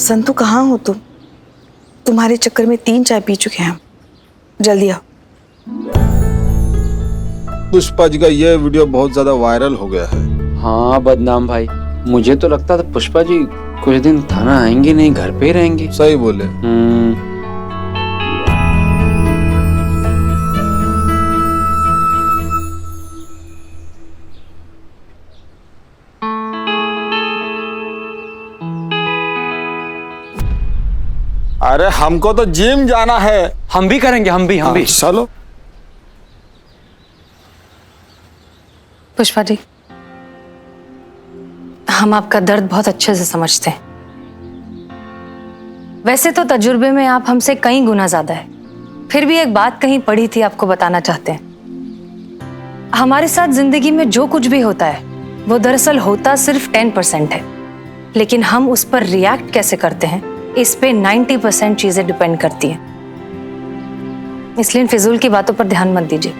संतू कहाँ हो तुम? तुम्हारे चक्कर में 3 चाय पी चुके हैं हम। जल्दी आओ। पुष्पा जी का ये वीडियो बहुत ज्यादा वायरल हो गया है। हाँ बदनाम भाई, मुझे तो लगता था पुष्पा जी कुछ दिन थाना आएंगे नहीं, घर पे ही रहेंगे। सही बोले। अरे हमको तो जिम जाना है। हम भी करेंगे, हम भी चलो। पुष्पा जी, हम आपका दर्द बहुत अच्छे से समझते हैं। वैसे तो तजुर्बे में आप हमसे कई गुना ज्यादा है, फिर भी एक बात कहीं पड़ी थी, आपको बताना चाहते हैं। हमारे साथ जिंदगी में जो कुछ भी होता है वो दरअसल होता सिर्फ 10% है, लेकिन हम उस पर रिएक्ट कैसे करते हैं इस पे 90% चीजें डिपेंड करती हैं। इसलिए इन फिजूल की बातों पर ध्यान मत दीजिए।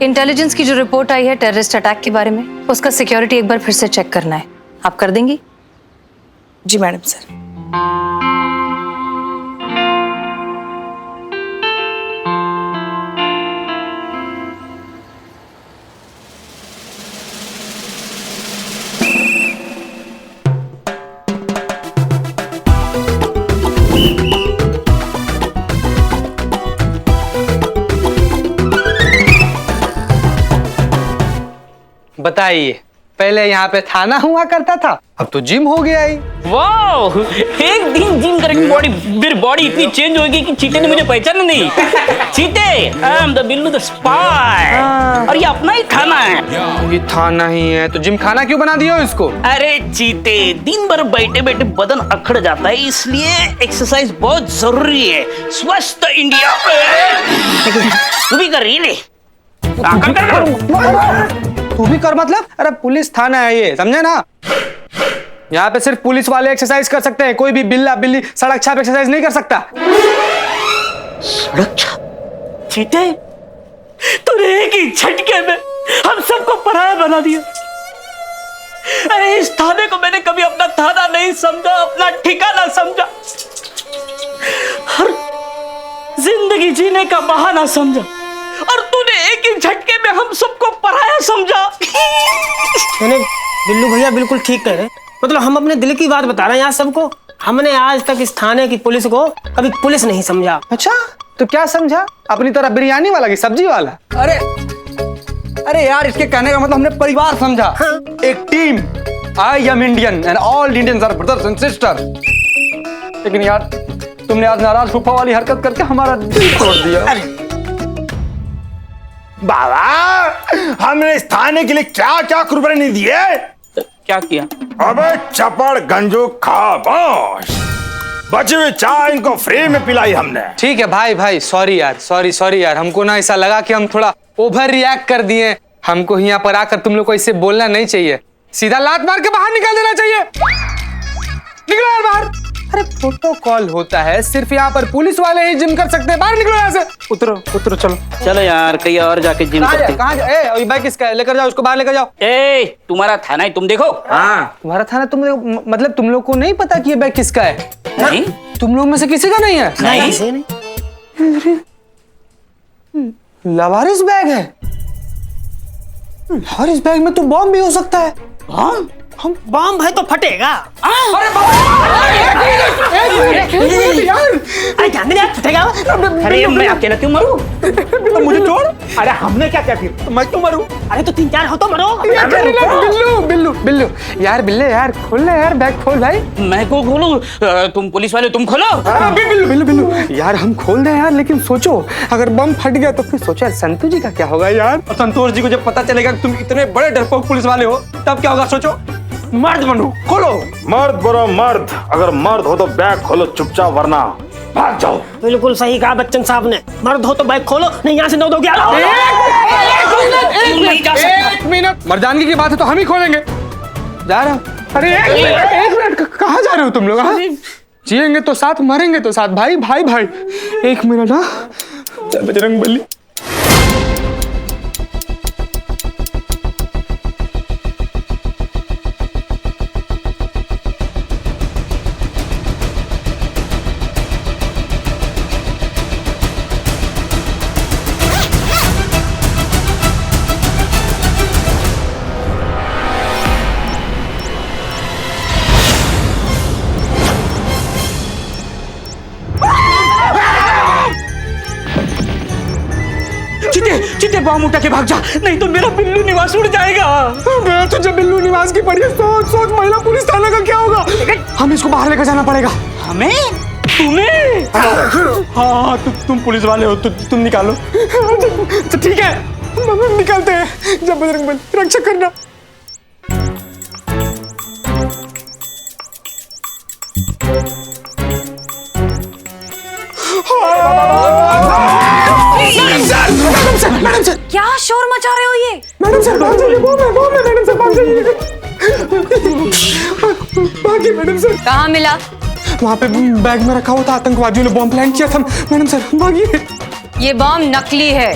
इंटेलिजेंस की जो रिपोर्ट आई है टेररिस्ट अटैक के बारे में, उसका सिक्योरिटी एक बार फिर से चेक करना है। आप कर देंगी? जी मैडम सर। बताइए, पहले यहाँ पे थाना हुआ करता था, अब तो जिम हो गया ही। वाह, एक दिन जिम करके बॉडी इतनी चेंज होगी कि चीते ने मुझे पहचाना नहीं। चीते, I am the Billu the spy. और ये अपना ही थाना है। ये थाना ही है तो जिम खाना क्यों बना दिया इसको? अरे चीते, दिन भर बैठे बैठे बदन अकड़ जाता है, इसलिए एक्सरसाइज बहुत जरूरी है। स्वस्थ इंडिया। तू भी कर रही है? तू भी कर मतलब? अरे पुलिस थाना है ये, समझे ना? यहाँ पे सिर्फ पुलिस वाले एक्सरसाइज कर सकते हैं, कोई भी बिल्ला बिल्ली सड़क छाप एक्सरसाइज नहीं कर सकता। सड़क छाप? चीते, तूने एक ही झटके में हम सबको पराया बना दिया। अरे इस थाने को मैंने कभी अपना थाना नहीं समझा, अपना ठिकाना समझा, हर जिंदगी जीने का बहाना समझा, और तूने एक ही झटके में हम सबको पराया समझा। मैंने बिल्लू भैया बिल्कुल ठीक कह रहे, मतलब हम अपने दिल की बात बता रहे हैं यहाँ सबको। हमने आज तक इस थाने की पुलिस को कभी पुलिस नहीं समझा। अच्छा, तो क्या समझा? अपनी तरह बिरयानी वाला की सब्जी वाला? अरे यार, इसके कहने का मतलब हमने परिवार समझा। हाँ। एक team. I am Indian and all Indians are brothers and sister. लेकिन यार, तुमने आज नाराज फूफा वाली हरकत करके हमारा दिल तोड़ दिया। बाबा, हमने इस थाने के लिए क्या क्या कुर्बानी दी है? क्या किया? अबे चपड़ गंजू खामोश, बची हुई चाय इनको फ्री में पिलाई हमने। ठीक है भाई, सॉरी यार, हमको ना ऐसा लगा कि हम थोड़ा ओवर रिएक्ट कर दिए। हमको यहाँ पर आकर तुम लोग को इससे बोलना नहीं चाहिए, सीधा लात मार के बाहर निकाल देना चाहिए। निकलो यार बाहर। अरे प्रोटोकॉल होता है, सिर्फ यहाँ पर पुलिस वाले ही जिम कर सकते हैं। बाहर निकलो यहाँ से। उतरो चलो यार, कहीं और जाके जिम करते। कहाँ ये बाइक किसका है? लेकर जाओ उसको, बाहर लेकर जाओ। तुम्हारा थाना है, तुम देखो। हाँ, तुम्हारा थाना तुम देखो, मतलब तुम लोग को नहीं पता कि ये बैग किसका है? नहीं, तुम लोग में से किसी का नहीं है? नहीं। लवारिस बैग है। और इस बैग में तो बॉम्ब भी हो सकता है। हम बम है तो फटेगा। अरे फटेगा। अरे मैं अकेला क्यों मरूं? मुझे छोड़। अरे हमने क्या किया फिर? मैं क्यों मरूं? अरे तो 3-4 हो तो मरो। बिल्लू यार, बिल्ले यार, खोल ले यार, बैग खोल भाई। मैं को खोलूं? तुम पुलिस वाले, तुम खोलो। बिल्लू यार, हम खोल दें यार, लेकिन सोचो अगर बम फट गया तो फिर सोचो यार संतोष जी का क्या होगा यार। और संतोष जी को जब पता चलेगा कि तुम इतने बड़े डरपोक पुलिस वाले हो, तब क्या होगा? सोचो। मर्द बनो, खोलो। मर्द बनो मर्द, अगर मर्द हो तो बैग खोलो चुपचाप, वरना भाग जाओ। बिल्कुल सही कहा बच्चन साहब ने, मर्द हो तो बैग खोलो, नहीं यहाँ से 9 2 11। एक मिनट, मर्दानगी की बात है तो हम ही खोलेंगे। जा रहा हूँ। अरे एक मिनट, कहाँ जा रहे हो तुम लोग? जिएंगे तो साथ, मरेंगे तो साथ, भाई। एक मिनट। हाँ, बजरंगबली। बम उठा के भाग जा, नहीं तो मेरा बिल्लू निवास उड़ जाएगा। मैं तो जब बिल्लू निवास की पड़ी है, सोच महिला पुलिस थाने का क्या होगा? हम इसको बाहर लेकर जाना पड़ेगा। हमें? तुम्हें? हाँ, तुम पुलिस वाले हो, तुम निकालो। तो ठीक है, हम निकालते हैं। जब बजरंगबली रक्षा करना। मैडम सर, क्या शोर मचा रहे हो ये? मैडम सर, भाग जाइए, बम है, मैडम सर, भाग जाइए। भागिए मैडम सर। कहाँ मिला? वहाँ पे बैग में रखा हुआ था, आतंकवादियों ने बम प्लान किया था। मैडम सर, भागिए। ये बम नकली है।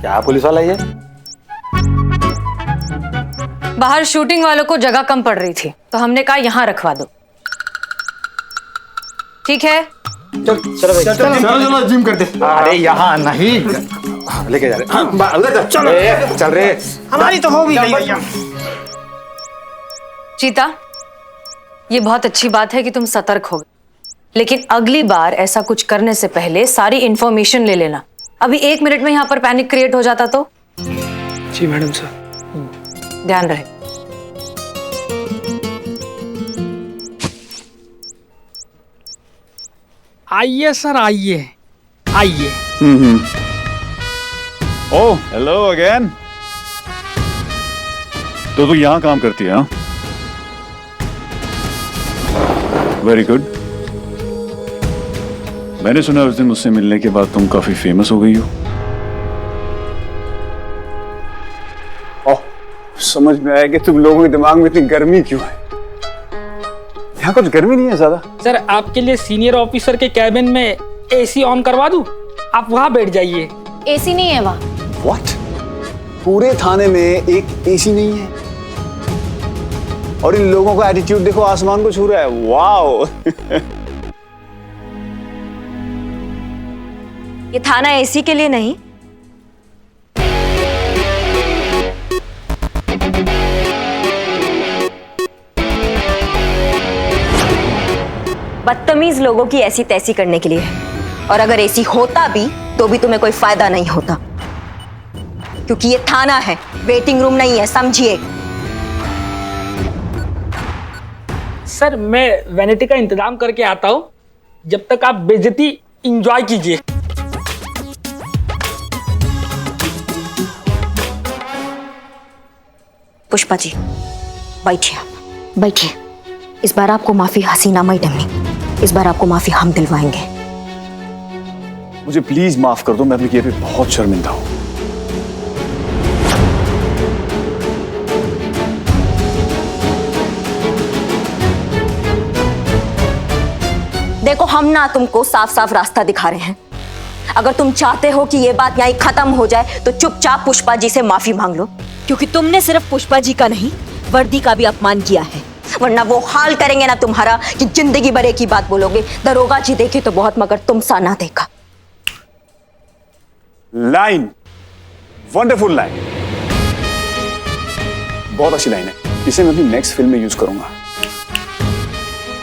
क्या पुलिस वाला ये? बाहर शूटिंग वालों को जगह कम पड़ रही थी, तो हमने कहा यहाँ रखवा दो। ठीक है? चलो जिम करते। अरे यहाँ नहीं, लेके जा रहे। चलो चल रहे। हमारी तो हो भी गई भैया। चीता, ये बहुत अच्छी बात है कि तुम सतर्क हो गए, लेकिन अगली बार ऐसा कुछ करने से पहले सारी इंफॉर्मेशन ले लेना। अभी 1 मिनट में यहाँ पर पैनिक क्रिएट हो जाता तो? जी मैडम सर। ध्यान रहे। आइए सर, आइए आइए। Oh hello again. तो तू यहाँ काम करती है? हाँ, वेरी गुड। मैंने सुना उस दिन मुझसे मिलने के बाद तुम काफी फेमस हो गई हो। ओह, समझ में आया कि तुम लोगों के दिमाग में इतनी गर्मी क्यों है। यहाँ कुछ गर्मी नहीं है ज्यादा। सर, आपके लिए सीनियर ऑफिसर के कैबिन में एसी ऑन करवा दूं? आप वहां बैठ जाइए। एसी नहीं है वहाँ। व्हाट? पूरे थाने में एक एसी नहीं है? और इन लोगों का एटीट्यूड देखो, आसमान को छू रहा है। वाओ। ये थाना एसी के लिए नहीं, बदतमीज लोगों की ऐसी तैसी करने के लिए है। और अगर एसी होता भी तो भी तुम्हें कोई फायदा नहीं होता, क्योंकि ये थाना है, वेटिंग रूम नहीं है, समझिए। सर, मैं वैनिटी का इंतजाम करके आता हूँ, जब तक आप बेइज्जती एंजॉय कीजिए। पुष्पा जी, बैठिए, आप बैठिए। इस बार आपको माफी हसीना मैडम ने, इस बार आपको माफी हम दिलवाएंगे। मुझे प्लीज माफ कर दो, मैं अपने किए पे बहुत शर्मिंदा हूं। देखो, हम ना तुमको साफ साफ रास्ता दिखा रहे हैं। अगर तुम चाहते हो कि ये बात यहीं खत्म हो जाए तो चुपचाप पुष्पा जी से माफी मांग लो, क्योंकि तुमने सिर्फ पुष्पा जी का नहीं, वर्दी का भी अपमान किया है। वरना वो हाल करेंगे ना तुम्हारा कि जिंदगी भर एक ही बात बोलोगे, दरोगा जी देखे तो बहुत मगर तुम सा ना देखा। लाइन, वंडरफुल लाइन, बहुत अच्छी लाइन है। इसे मैं अपनी नेक्स्ट फिल्म में यूज करूंगा।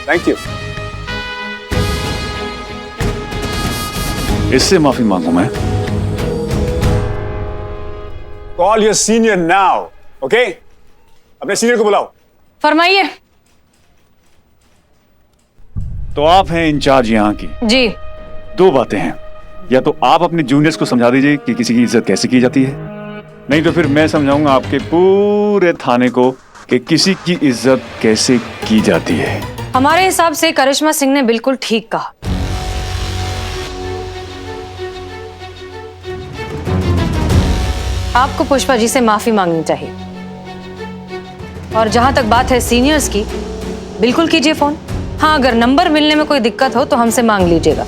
Thank you. इससे माफी मांगू मैं? Call your senior now, okay? अपने सीनियर को बुलाओ। फरमाइए। तो आप हैं इंचार्ज यहाँ की। जी। 2 बातें हैं, या तो आप अपने जूनियर्स को समझा दीजिए कि किसी की इज्जत कैसे की जाती है, नहीं तो फिर मैं समझाऊंगा आपके पूरे थाने को कि किसी की इज्जत कैसे की जाती है। हमारे हिसाब से करिश्मा सिंह ने बिल्कुल ठीक कहा। आपको पुष्पा जी से माफी मांगनी चाहिए। और जहां तक बात है सीनियर्स की, बिल्कुल कीजिए फोन। हाँ, अगर नंबर मिलने में कोई दिक्कत हो तो हमसे मांग लीजिएगा।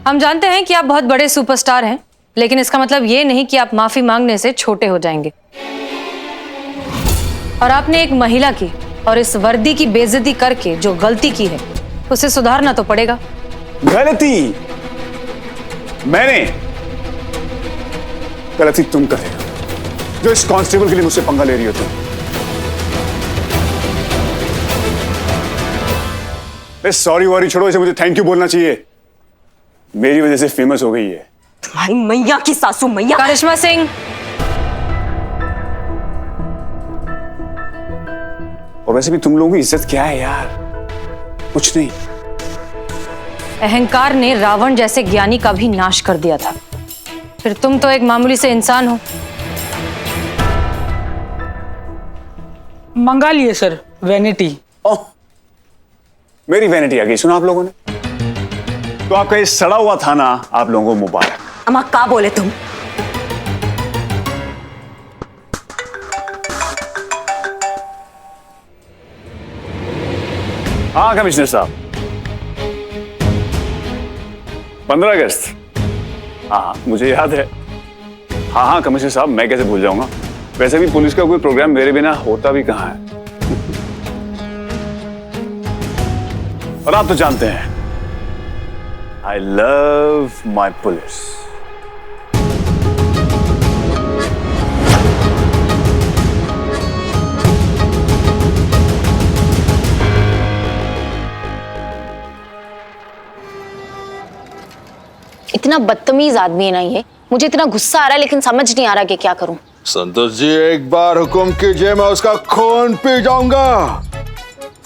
हम जानते हैं कि आप बहुत बड़े सुपरस्टार हैं, लेकिन इसका मतलब ये नहीं कि आप माफी मांगने से छोटे हो जाएंगे। और आपने एक महिला की और इस वर्दी की बेइज्जती करके जो गलती की है, उसे सुधारना तो पड़ेगा। गलती मैंने? गलती तुम कर रहे हो, जो इस कांस्टेबल के लिए मुझसे पंगा ले रही हो तुम। सॉरी वॉरी छोड़ो, इसे मुझे थैंक यू बोलना चाहिए। मेरी वजह से फेमस हो गई है। तुम्हारी मैया की सासू मैया। करिश्मा सिंह, और वैसे भी तुम लोगों की इज्जत क्या है यार, कुछ नहीं। अहंकार ने रावण जैसे ज्ञानी का भी नाश कर दिया था, फिर तुम तो एक मामूली से इंसान हो। मंगा लिए सर वैनिटी। ओह, मेरी वैनिटी आ गई सुना आप लोगों ने। तो आपका ये सड़ा हुआ थाना आप लोगों को मुबारक। अम्मा का बोले तुम? हाँ कमिश्नर साहब, 15 अगस्त। हाँ मुझे याद है। हाँ कमिश्नर साहब, मैं कैसे भूल जाऊंगा। वैसे भी पुलिस का कोई प्रोग्राम मेरे बिना होता भी कहाँ है। और आप तो जानते हैं, आई लव माई पुलिस। इतना बदतमीज आदमी है ना ये, मुझे इतना गुस्सा आ रहा है लेकिन समझ नहीं आ रहा कि क्या करूं। संतोष जी, एक बार हुक्म कीजिए, मैं उसका खून पी जाऊंगा।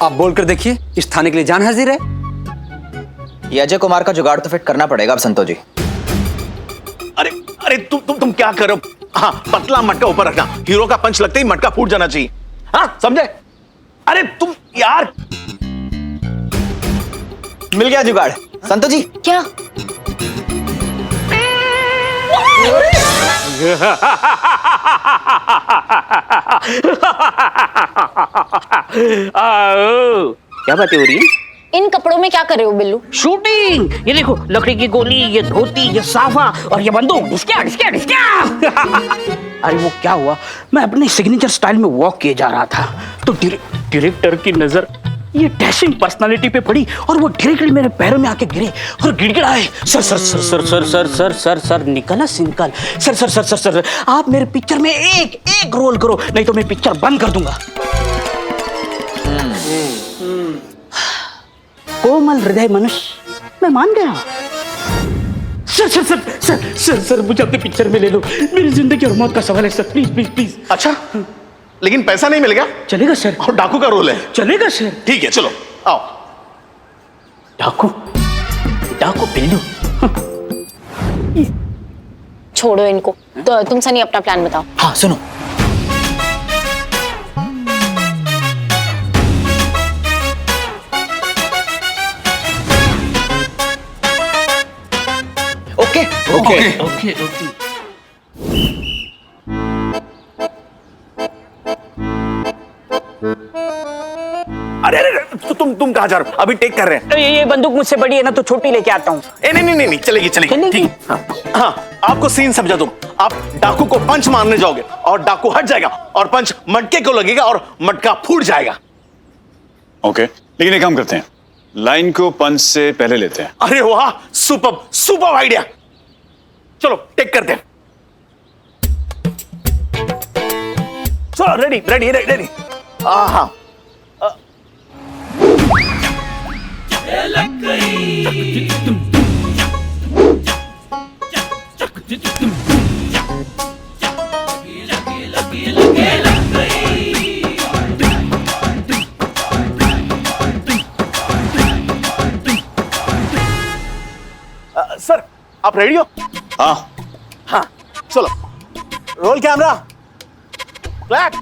आप बोलकर देखिए, इस थाने के लिए जान हाजिर है। ये अजय कुमार का जुगाड़ तो फिट करना पड़ेगा अब संतोष जी। अरे अरे तुम क्या करो? हाँ, पतला मटका ऊपर रखना, हीरो का पंच लगते ही मटका फूट जाना चाहिए। हाँ समझे? अरे तुम यार, मिल गया जुगाड़ संतोष जी। क्या? क्या बातें हो रही है? इन कपड़ों में क्या कर रहे हो बिल्लू? शूटिंग। ये देखो, लकड़ी की गोली, ये धोती, ये साफा और ये बंदूक। ढिसक्या ढिसक्या ढिसक्या। अरे वो क्या हुआ, मैं अपने सिग्नेचर स्टाइल में वॉक किए जा रहा था तो डायरेक्टर की नजर ये डैशिंग पर्सनालिटी पे पड़ी और वो डायरेक्टली मेरे पैरों में आके गिरे और गिड़गिड़ाए, sir sir sir sir sir sir sir sir sir निकला सिंकल, sir sir sir sir sir आप मेरे पिक्चर में एक रोल करो, नहीं तो मैं पिक्चर बंद कर दूंगा। कोमल हृदय मनुष्य, मैं मान गया। Sir sir sir sir sir sir मुझे अपने पिक्चर में ले लो, मेरी जिंदगी और मौत का सवाल है सर, प्लीज प्लीज प्लीज। अच्छा, लेकिन पैसा नहीं मिलेगा? चलेगा सर। और डाकू का रोल है? चलेगा सर। ठीक है, चलो आओ। डाकू डाकू बिल्लू। छोड़ो इनको, तो तुम सनी अपना प्लान बताओ। हाँ सुनो, ओके ओके ओके ओके। अरे अरे तुम कहाँ जा रहे हो? अभी टेक कर रहे हैं। ये बंदूक मुझसे बड़ी है ना, तो छोटी लेके आता हूँ। नहीं नहीं नहीं, चलेगी चलेगी, ठीक है। हाँ, आपको सीन समझा दूं। आप डाकू को पंच मारने जाओगे और डाकू हट जाएगा और पंच मटके को लगेगा और मटका फूट जाएगा। ओके, लेकिन एक काम करते हैं, लाइन को पंच से पहले लेते हैं। अरे वाह, सुपर सुपर आइडिया। चलो टेक करते हैं। चलो रेडी रेडी रेडी। हाँ सर, आप रेडी हो? हाँ हाँ, चलो रोल कैमरा, क्लैप।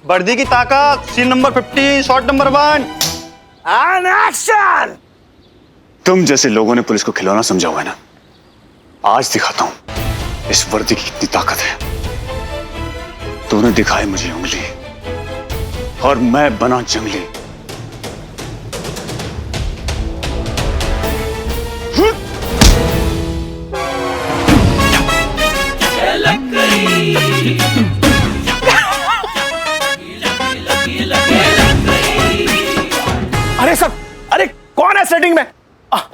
वर्दी की ताकत, scene number 50, shot number 1 and action. तुम जैसे लोगों ने पुलिस को खिलौना समझा हुआ है ना, आज दिखाता हूं इस वर्दी की कितनी ताकत है। तूने दिखाई मुझे उंगली और मैं बना जंगली। अरे सर, अरे कौन है सेटिंग में?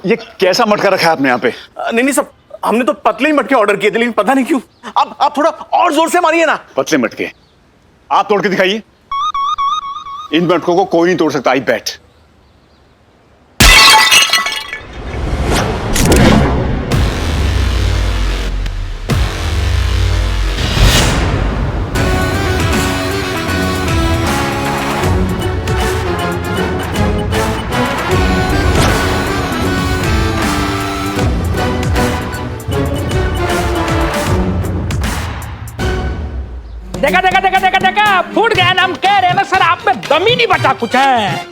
ये कैसा मटका रखा है आपने यहाँ पे? नहीं नहीं सर, हमने तो पतले ही मटके ऑर्डर किए थे, लेकिन पता नहीं क्यों। आप थोड़ा और जोर से मारिए ना। पतले मटके आप तोड़ के दिखाइए। इन मटकों को कोई नहीं तोड़ सकता। आई बैठ। देखा देखा देखा देखा देखा, फूट गया ना। हम कह रहे हैं ना सर, आप में दम ही नहीं बचा कुछ है।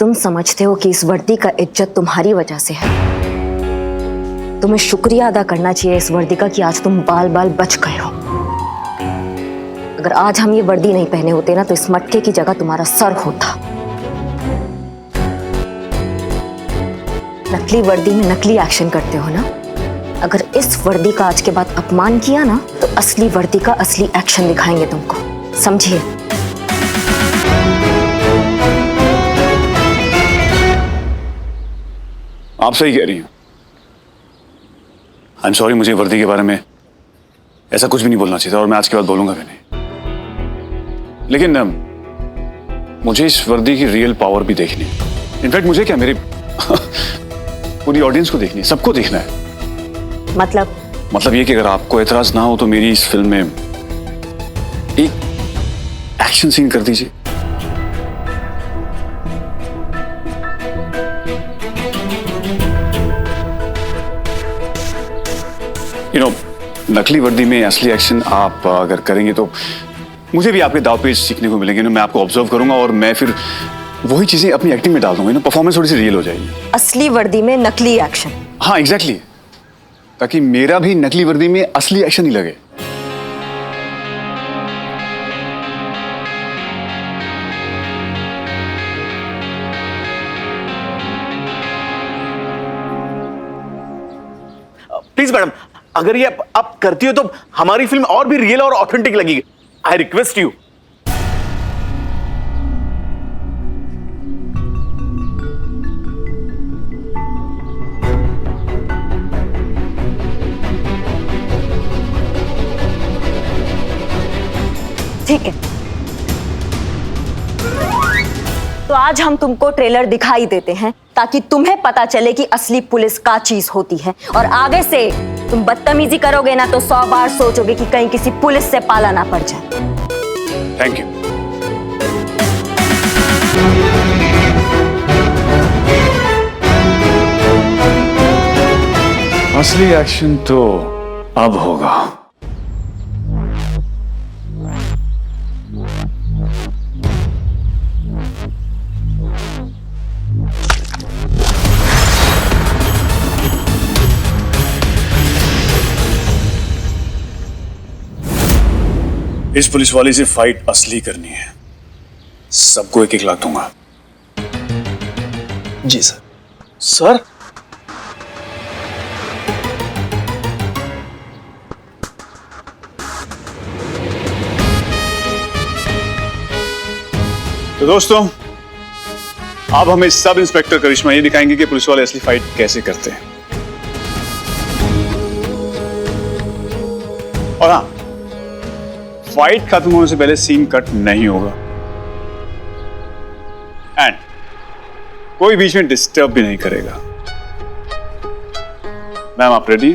तुम समझते हो कि इस वर्दी का इज्जत तुम्हारी वजह से है। तुम्हें शुक्रिया अदा करना चाहिए इस वर्दी का कि आज तुम बाल बाल बच गए हो। अगर आज हम ये वर्दी नहीं पहने होते ना, तो इस मटके की जगह तुम्हारा सर होता। नकली वर्दी में नकली एक्शन करते हो ना। अगर इस वर्दी का आज के बाद अपमान किया ना, तो असली वर्दी का असली एक्शन दिखाएंगे तुमको, समझिए। आप सही कह रही हैं। आई एम सॉरी, मुझे वर्दी के बारे में ऐसा कुछ भी नहीं बोलना चाहिए था, और मैं आज के बाद बोलूंगा भी नहीं। लेकिन मुझे इस वर्दी की रियल पावर भी देखनी है। इनफैक्ट मुझे क्या, मेरे पूरी ऑडियंस को देखनी है, सबको देखना है। मतलब ये कि अगर आपको एतराज ना हो तो मेरी इस फिल्म में एक एक्शन सीन कर दीजिए। नकली वर्दी में असली एक्शन आप अगर करेंगे तो मुझे भी आपके दाव पेच सीखने को मिलेंगे। मैं आपको ऑब्जर्व करूंगा और मैं फिर वही चीजें अपनी एक्टिंग में डाल दूंगा। परफॉर्मेंस थोड़ी सी रियल हो जाएगी। असली वर्दी में नकली एक्शन। हाँ एग्जैक्टली, ताकि मेरा भी नकली वर्दी में असली एक्शन ही लगे। प्लीज मैडम, अगर ये आप करती हो तो हमारी फिल्म और भी रियल और ऑथेंटिक लगेगी। I request you. ठीक है, तो आज हम तुमको ट्रेलर दिखाई देते हैं ताकि तुम्हें पता चले कि असली पुलिस क्या चीज होती है। और आगे से तुम बदतमीजी करोगे ना तो 100 बार सोचोगे कि कहीं किसी पुलिस से पाला ना पड़ जाए। Thank you. असली एक्शन तो अब होगा। इस पुलिस वाले से फाइट असली करनी है। सबको 1-1 लाख दूंगा। जी सर। सर तो दोस्तों, अब हमें सब इंस्पेक्टर करिश्मा ये दिखाएंगे कि पुलिस वाले असली फाइट कैसे करते हैं। और हाँ, फाइट खत्म होने से पहले सीन कट नहीं होगा एंड कोई बीच में डिस्टर्ब भी नहीं करेगा। मैम आप ready?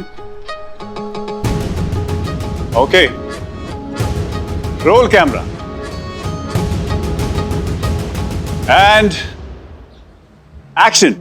Okay, roll camera and action.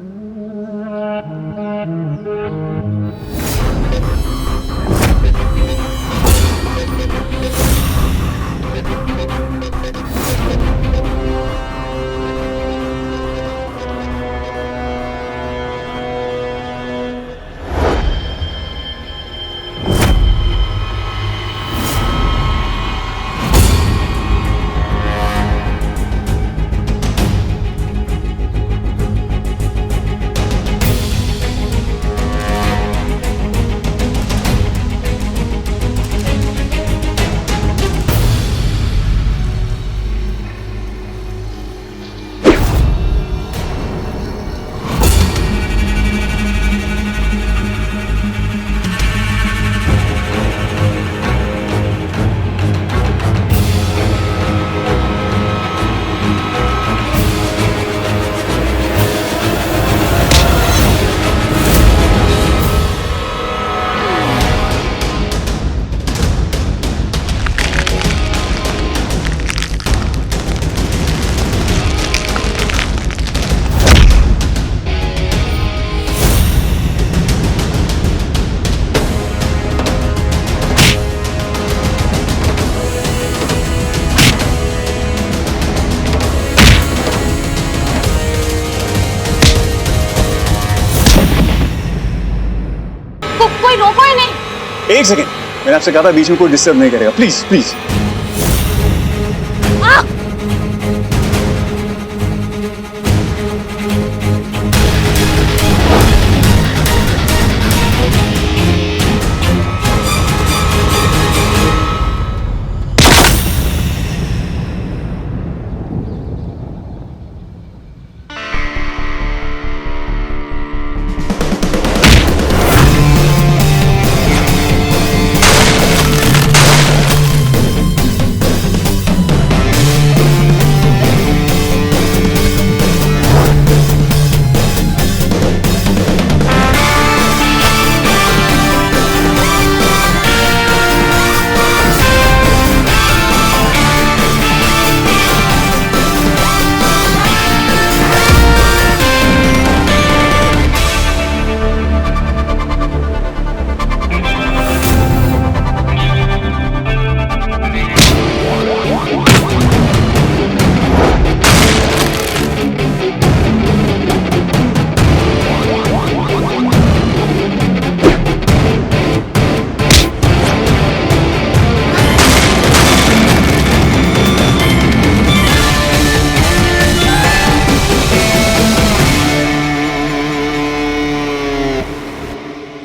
एक सेकेंड, मैंने आपसे कहा था बीच में कोई डिस्टर्ब नहीं करेगा, प्लीज प्लीज।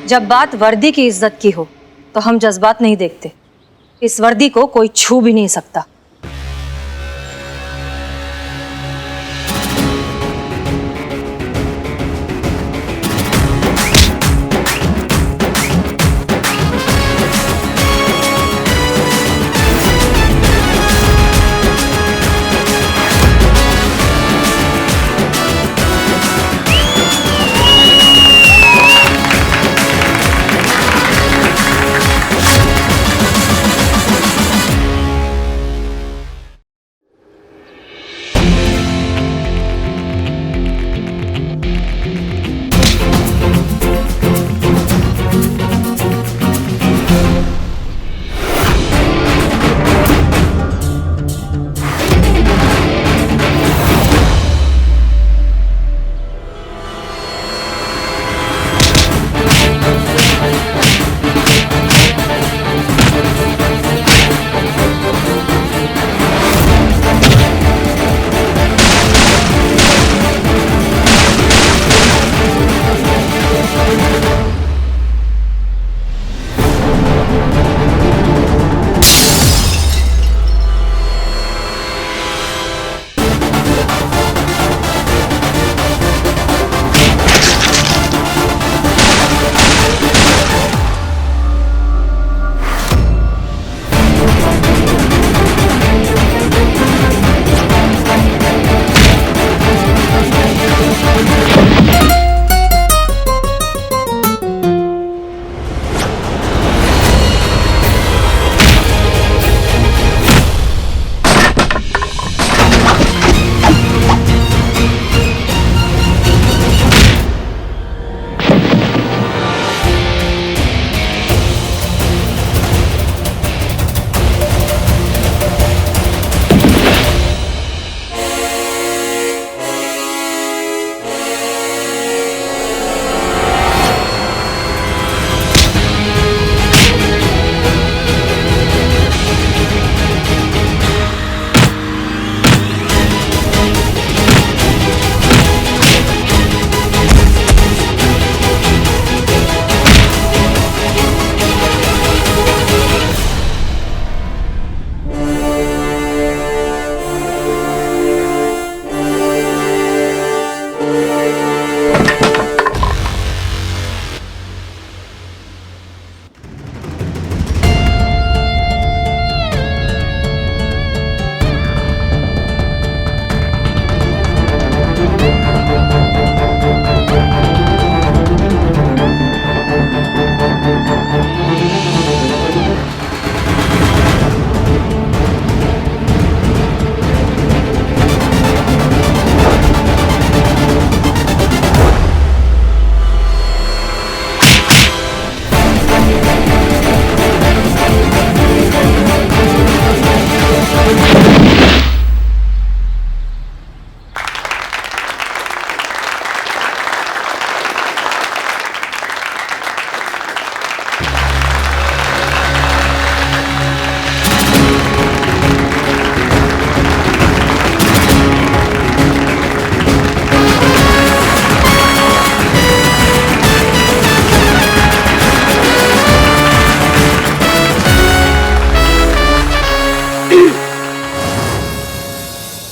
जब बात वर्दी की इज्जत की हो तो हम जज्बात नहीं देखते। इस वर्दी को कोई छू भी नहीं सकता।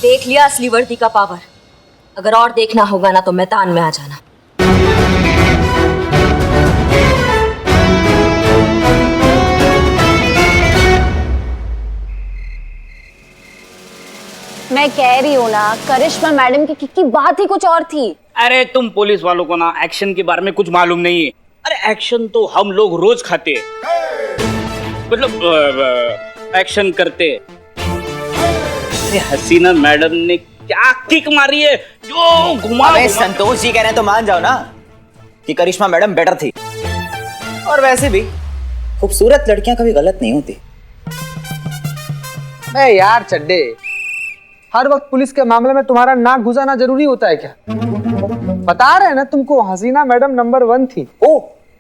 देख लिया असली वर्दी का पावर। अगर और देखना होगा ना तो मैदान में आ जाना। मैं कह रही हूँ ना, करिश्मा मैडम की बात ही कुछ और थी। अरे तुम पुलिस वालों को ना एक्शन के बारे में कुछ मालूम नहीं है। अरे एक्शन तो हम लोग रोज खाते हैं, मतलब एक्शन करते हैं। अरे हसीना मैडम ने क्या किक मारी है जो घुमा। अबे संतोष जी कह रहे हैं तो मान जाओ ना कि करिश्मा मैडम बेटर थी। और वैसे भी खूबसूरत लड़कियां कभी गलत नहीं होती। अरे यार चड्डे, हर वक्त पुलिस के मामले में तुम्हारा नाक घुसाना जरूरी होता है क्या? बता रहे हैं ना तुमको, हसीना मैडम नंबर 1 थी। ओ,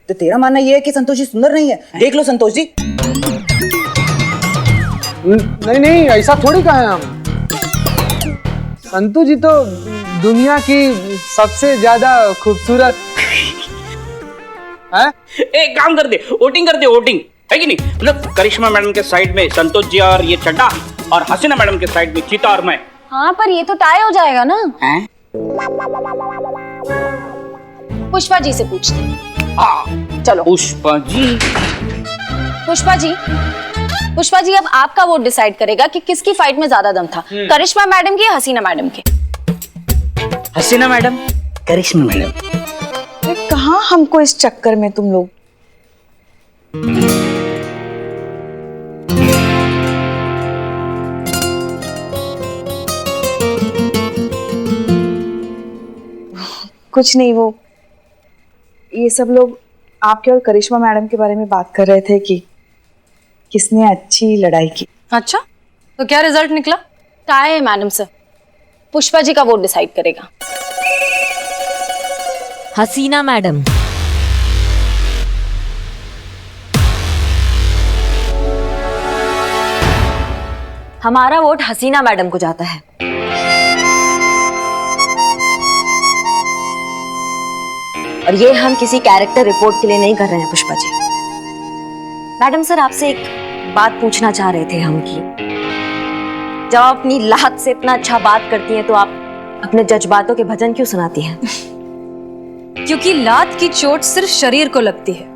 तो तेरा मानना ये है कि संतोष जी सुंदर नहीं है? देख लो संतोष जी। नहीं नहीं, ऐसा थोड़ी कहा है हम। संतू जी तो दुनिया की सबसे ज्यादा खूबसूरत है। एक काम कर दे, वोटिंग कर दे, वोटिंग है कि नहीं? मतलब करिश्मा मैडम के साइड में संतोष जी और ये चड्डा, और हसीना मैडम के साइड में चीता और मैं। हाँ, पर ये तो टाई हो जाएगा ना। हैं? पुष्पा जी से पूछते हैं। हाँ चलो। पुष्पा जी। पुष्पा जी अब आपका वोट डिसाइड करेगा कि किसकी फाइट में ज्यादा दम था, करिश्मा मैडम की या हसीना मैडम की। हसीना मैडम, करिश्मा मैडम। कहाँ हमको इस चक्कर में तुम लोग। कुछ नहीं, वो ये सब लोग आपके और करिश्मा मैडम के बारे में बात कर रहे थे कि किसने अच्छी लड़ाई की। अच्छा, तो क्या रिजल्ट निकला? टाई है मैडम सर। पुष्पा जी का वोट डिसाइड करेगा। हसीना मैडम। हमारा वोट हसीना मैडम को जाता है। और ये हम किसी कैरेक्टर रिपोर्ट के लिए नहीं कर रहे हैं पुष्पा जी। मैडम सर, आपसे एक बात पूछना चाह रहे थे हम कि जब आप अपनी लाहत से इतना अच्छा बात करती हैं तो आप अपने जज्बातों के भजन क्यों सुनाती हैं? क्योंकि लात की चोट सिर्फ शरीर को लगती है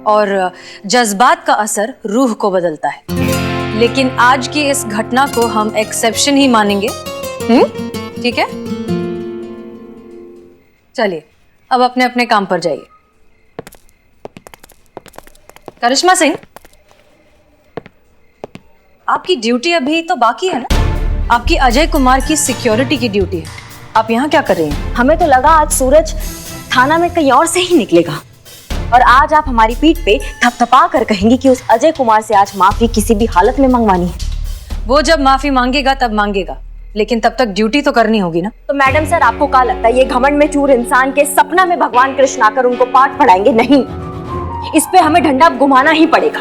और जज्बात का असर रूह को बदलता है। लेकिन आज की इस घटना को हम एक्सेप्शन ही मानेंगे। ठीक है, चलिए अब अपने अपने काम पर जाइए। करिश्मा सिंह, आपकी ड्यूटी अभी तो बाकी है ना? आपकी अजय कुमार की सिक्योरिटी की ड्यूटी है। आप यहाँ क्या कर रही हैं? हमें तो लगा आज सूरज थाना में कहीं और से ही निकलेगा, और आज आप हमारी पीठ पे थपथपा कर कहेंगी कि उस अजय कुमार से आज माफी किसी भी हालत में मंगवानी है। वो जब माफी मांगेगा तब मांगेगा, लेकिन तब तक ड्यूटी तो करनी होगी ना। तो मैडम सर, आपको क्या लगता है ये घमंड में चूर इंसान के सपना में भगवान कृष्ण आकर उनको पाठ पढ़ाएंगे? नहीं, इस पे हमें डंडा घुमाना ही पड़ेगा।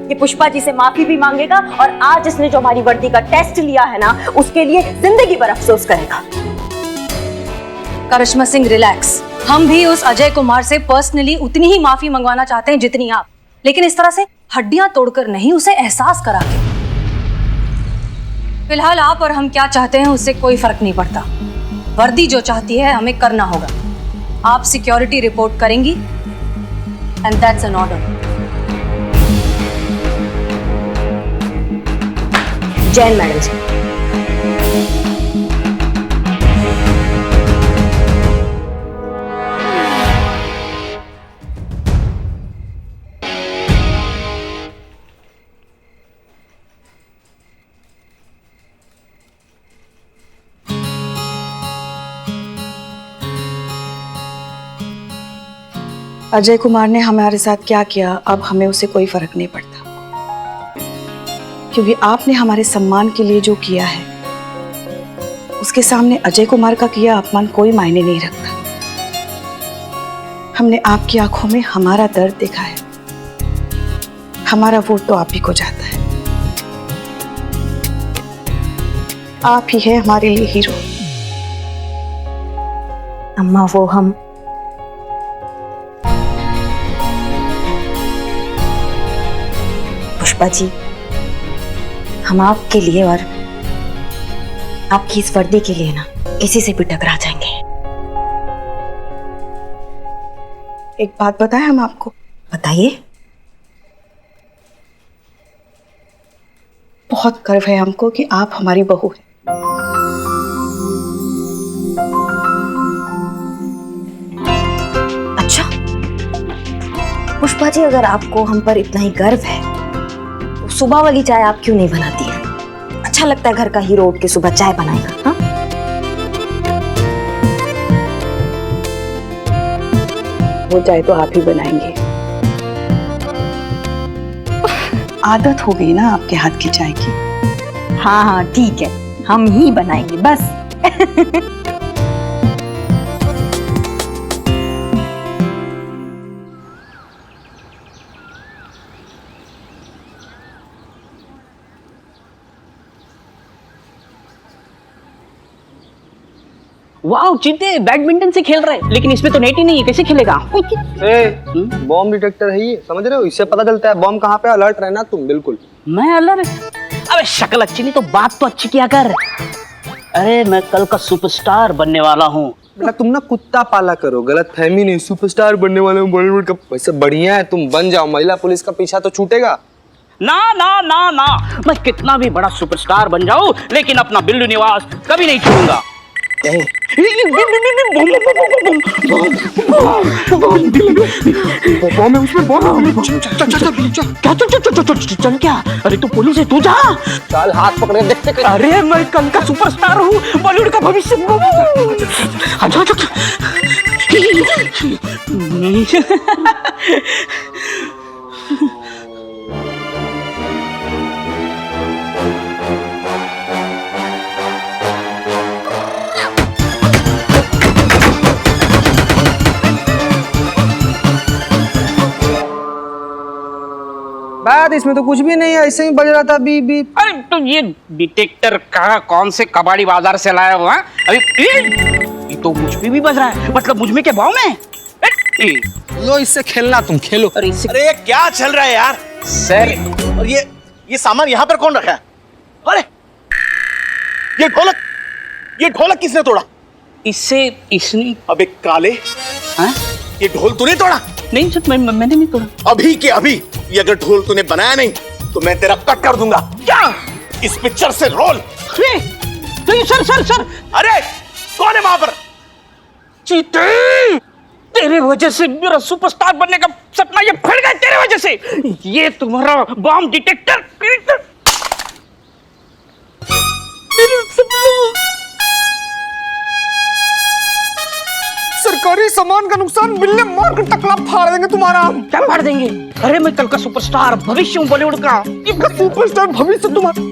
ये पुष्पा जी से माफी भी मांगेगा और आज इसने जो हमारी वर्दी का टेस्ट लिया है ना, उसके लिए जिंदगी भर अफसोस करेगा। करिश्मा सिंह, रिलैक्स। हम भी उस अजय कुमार से पर्सनली उतनी ही माफी मंगवाना चाहते हैं जितनी आप, लेकिन इस तरह से हड्डियां तोड़कर नहीं, उसे एहसास करा के। फिलहाल आप और हम क्या चाहते हैं उससे कोई फर्क नहीं पड़ता। वर्दी जो चाहती है हमें करना होगा। आप सिक्योरिटी रिपोर्ट करेंगी and that's an order. Jain madam ji. Ajay Kumar ने हमारे साथ क्या किया अब हमें उसे कोई फर्क नहीं पड़ता, क्योंकि आपने हमारे सम्मान के लिए जो किया है उसके सामने अजय कुमार का किया अपमान कोई मायने नहीं रखता। हमने आपकी आंखों में हमारा दर्द देखा है। हमारा वोट तो आप ही को जाता है। आप ही है हमारे लिए हीरो। अम्मा, वो हम पुष्पा जी, हम आपके लिए और आपकी इस वर्दी के लिए ना किसी से भी टकरा जाएंगे। एक बात बताएं हम आपको? बताइए। बहुत गर्व है हमको कि आप हमारी बहू हैं। अच्छा पुष्पा जी, अगर आपको हम पर इतना ही गर्व है तो सुबह वाली चाय आप क्यों नहीं बनाती है? अच्छा लगता है घर का हीरो उठ के सुबह चाय बनाएगा। हाँ, वो चाय तो आप ही बनाएंगे। आदत हो गई ना आपके हाथ की चाय की। हाँ हाँ ठीक है, हम ही बनाएंगे बस। वाह चीते बैडमिंटन से खेल रहे हैं, लेकिन इसमें तो नेट ही नहीं है, कैसे खेलेगा? बॉम्ब डिटेक्टर है ये, समझ रहे हो? इससे पता चलता है बॉम्ब कहाँ पे। अलर्ट रहना तुम बिल्कुल। मैं अलर्ट? अबे शक्ल अच्छी नहीं तो बात तो अच्छी किया कर। अरे मैं कल का सुपरस्टार बनने वाला हूँ। बेटा तुम ना कुत्ता पाला करो, गलत फहमी नहीं। सुपरस्टार बनने वाले हूँ बॉलीवुड का। वैसे बढ़िया है, तुम बन जाओ, महिला पुलिस का पीछा तो छूटेगा। ना ना ना ना, मैं कितना भी बड़ा सुपरस्टार बन जाऊं लेकिन अपना बिल्लू निवास कभी नहीं छोड़ूंगा। चल क्या? अरे तू पुलिस है, तू जा। चल हाथ पकड़े देखते। अरे मैं कल का सुपरस्टार हूँ, बॉलीवुड का भविष्य। बात इसमें तो कुछ भी नहीं है, ऐसे ही बज रहा था बीप बीप। अरे तो ये डिटेक्टर कौन से कबाड़ी बाजार से लाया हुआ? अरे ये तो मुझ पे भी बज रहा है, मतलब मुझ में क्या भाव में? लो इससे खेलना, तुम खेलो। अरे ये क्या चल रहा है यार? सर और ये सामान यहाँ पर कौन रखा है? अरे ये ढोलक किसने तोड़ा? इसने। अबे काले, हाँ? ये ढोल तूने तोड़ा? नहीं सर, मैंने नहीं तोड़ा। अभी के अभी ये अगर ढोल तूने बनाया नहीं तो मैं तेरा कट कर दूंगा। क्या इस पिक्चर से रोल? तो सर अरे कौन है वहां पर? चीते, तेरे वजह से मेरा सुपरस्टार बनने का सपना ये फट गया। तेरे वजह से ये तुम्हारा बॉम्ब डिटेक्टर सरकारी सामान का नुकसान, बिल्ले मार कर टकला फाड़ देंगे तुम्हारा हम। क्या फाड़ देंगे? अरे मैं कल का सुपरस्टार भविष्य हूँ बॉलीवुड का। ये सुपरस्टार भविष्य तुम्हारा।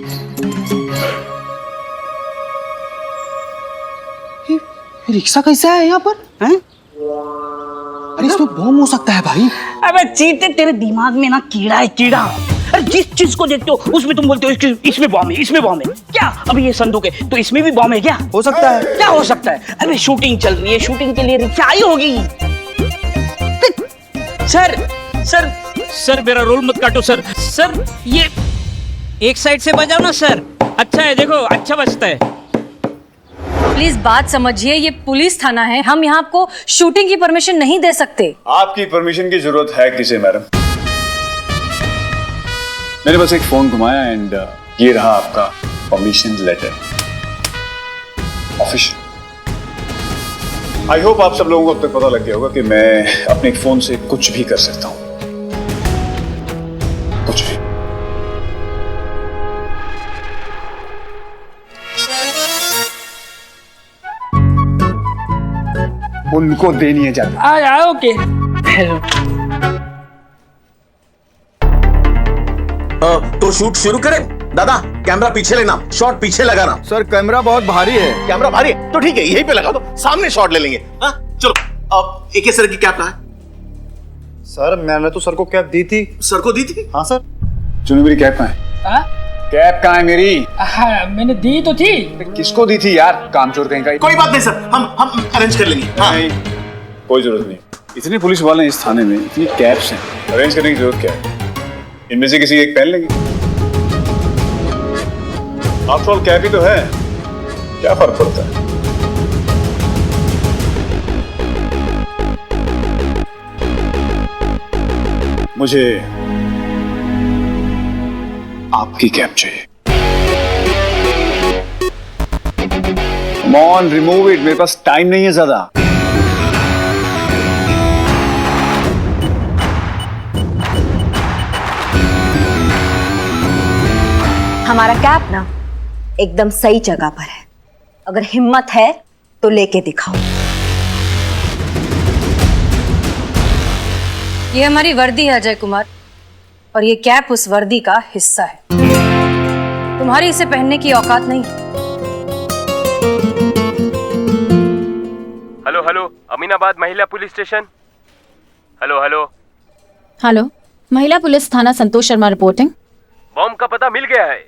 रिक्शा कैसा है यहाँ पर? हैं? अरे इसमें बॉम्ब हो सकता है भाई। अबे चीते, तेरे दिमाग में ना कीड़ा है, कीड़ा। अरे जिस चीज को देखते हो उसमें तुम बोलते हो इसमें बॉम्ब है, इसमें बॉम्ब है। क्या अभी ये संदूक है तो इसमें भी बॉम्ब है? क्या हो सकता है? क्या हो सकता है? अबे शूटिंग चल रही है, शूटिंग के लिए रिक्शा आई होगी। सर मेरा रोल मत काटो सर। सर ये एक साइड से बजाओ ना सर। अच्छा है, देखो अच्छा बजता है। प्लीज बात समझिए, ये पुलिस थाना है, हम यहाँ आपको शूटिंग की परमिशन नहीं दे सकते। आपकी परमिशन की जरूरत है किसे मैडम? मैंने बस एक फोन घुमाया एंड ये रहा आपका permission letter, official. I hope आप सब लोगों को अब तक पता लग गया होगा कि मैं अपने फोन से कुछ भी कर सकता हूं, कुछ भी। उनको देनी है जाती। ओके। तो शूट शुरू करें? दादा कैमरा पीछे लेना, शॉट पीछे लगाना। सर कैमरा बहुत भारी है। कैमरा भारी है तो ठीक है, यहीं पे लगा दो, सामने शॉट ले लेंगे। हाँ चलो। अब एक सर की कैप कहाँ है? सर मैंने तो सर को कैप दी थी। सर को दी थी? हाँ सर। चुनो मेरी कैप कहाँ है? कैप कहाँ है मेरी? मैंने दी तो थी। किसको दी थी यार, कामचोर कहीं का। कोई बात नहीं सर, हम अरेंज कर लेंगे। हाँ। नहीं, कोई जरूरत नहीं। इतने पुलिस वाले हैं इस थाने में, इतनी कैप्स हैं, अरेंज करने की जरूरत क्या है? इनमें से किसी एक पहन लेंगे। आफ्टर ऑल कैप ही तो है, क्या फर्क पड़ता है? मुझे आपकी कैब चाहिए। Come on, remove it. मेरे पास टाइम नहीं है ज्यादा। हमारा कैब ना एकदम सही जगह पर है। अगर हिम्मत है तो लेके दिखाओ। ये हमारी वर्दी है अजय कुमार, और ये कैप उस वर्दी का हिस्सा है। तुम्हारी इसे पहनने की औकात नहीं। हेलो हेलो, अमीनाबाद महिला police station. Hello hello hello, महिला पुलिस थाना संतोष शर्मा रिपोर्टिंग। बॉम्ब का पता मिल गया है।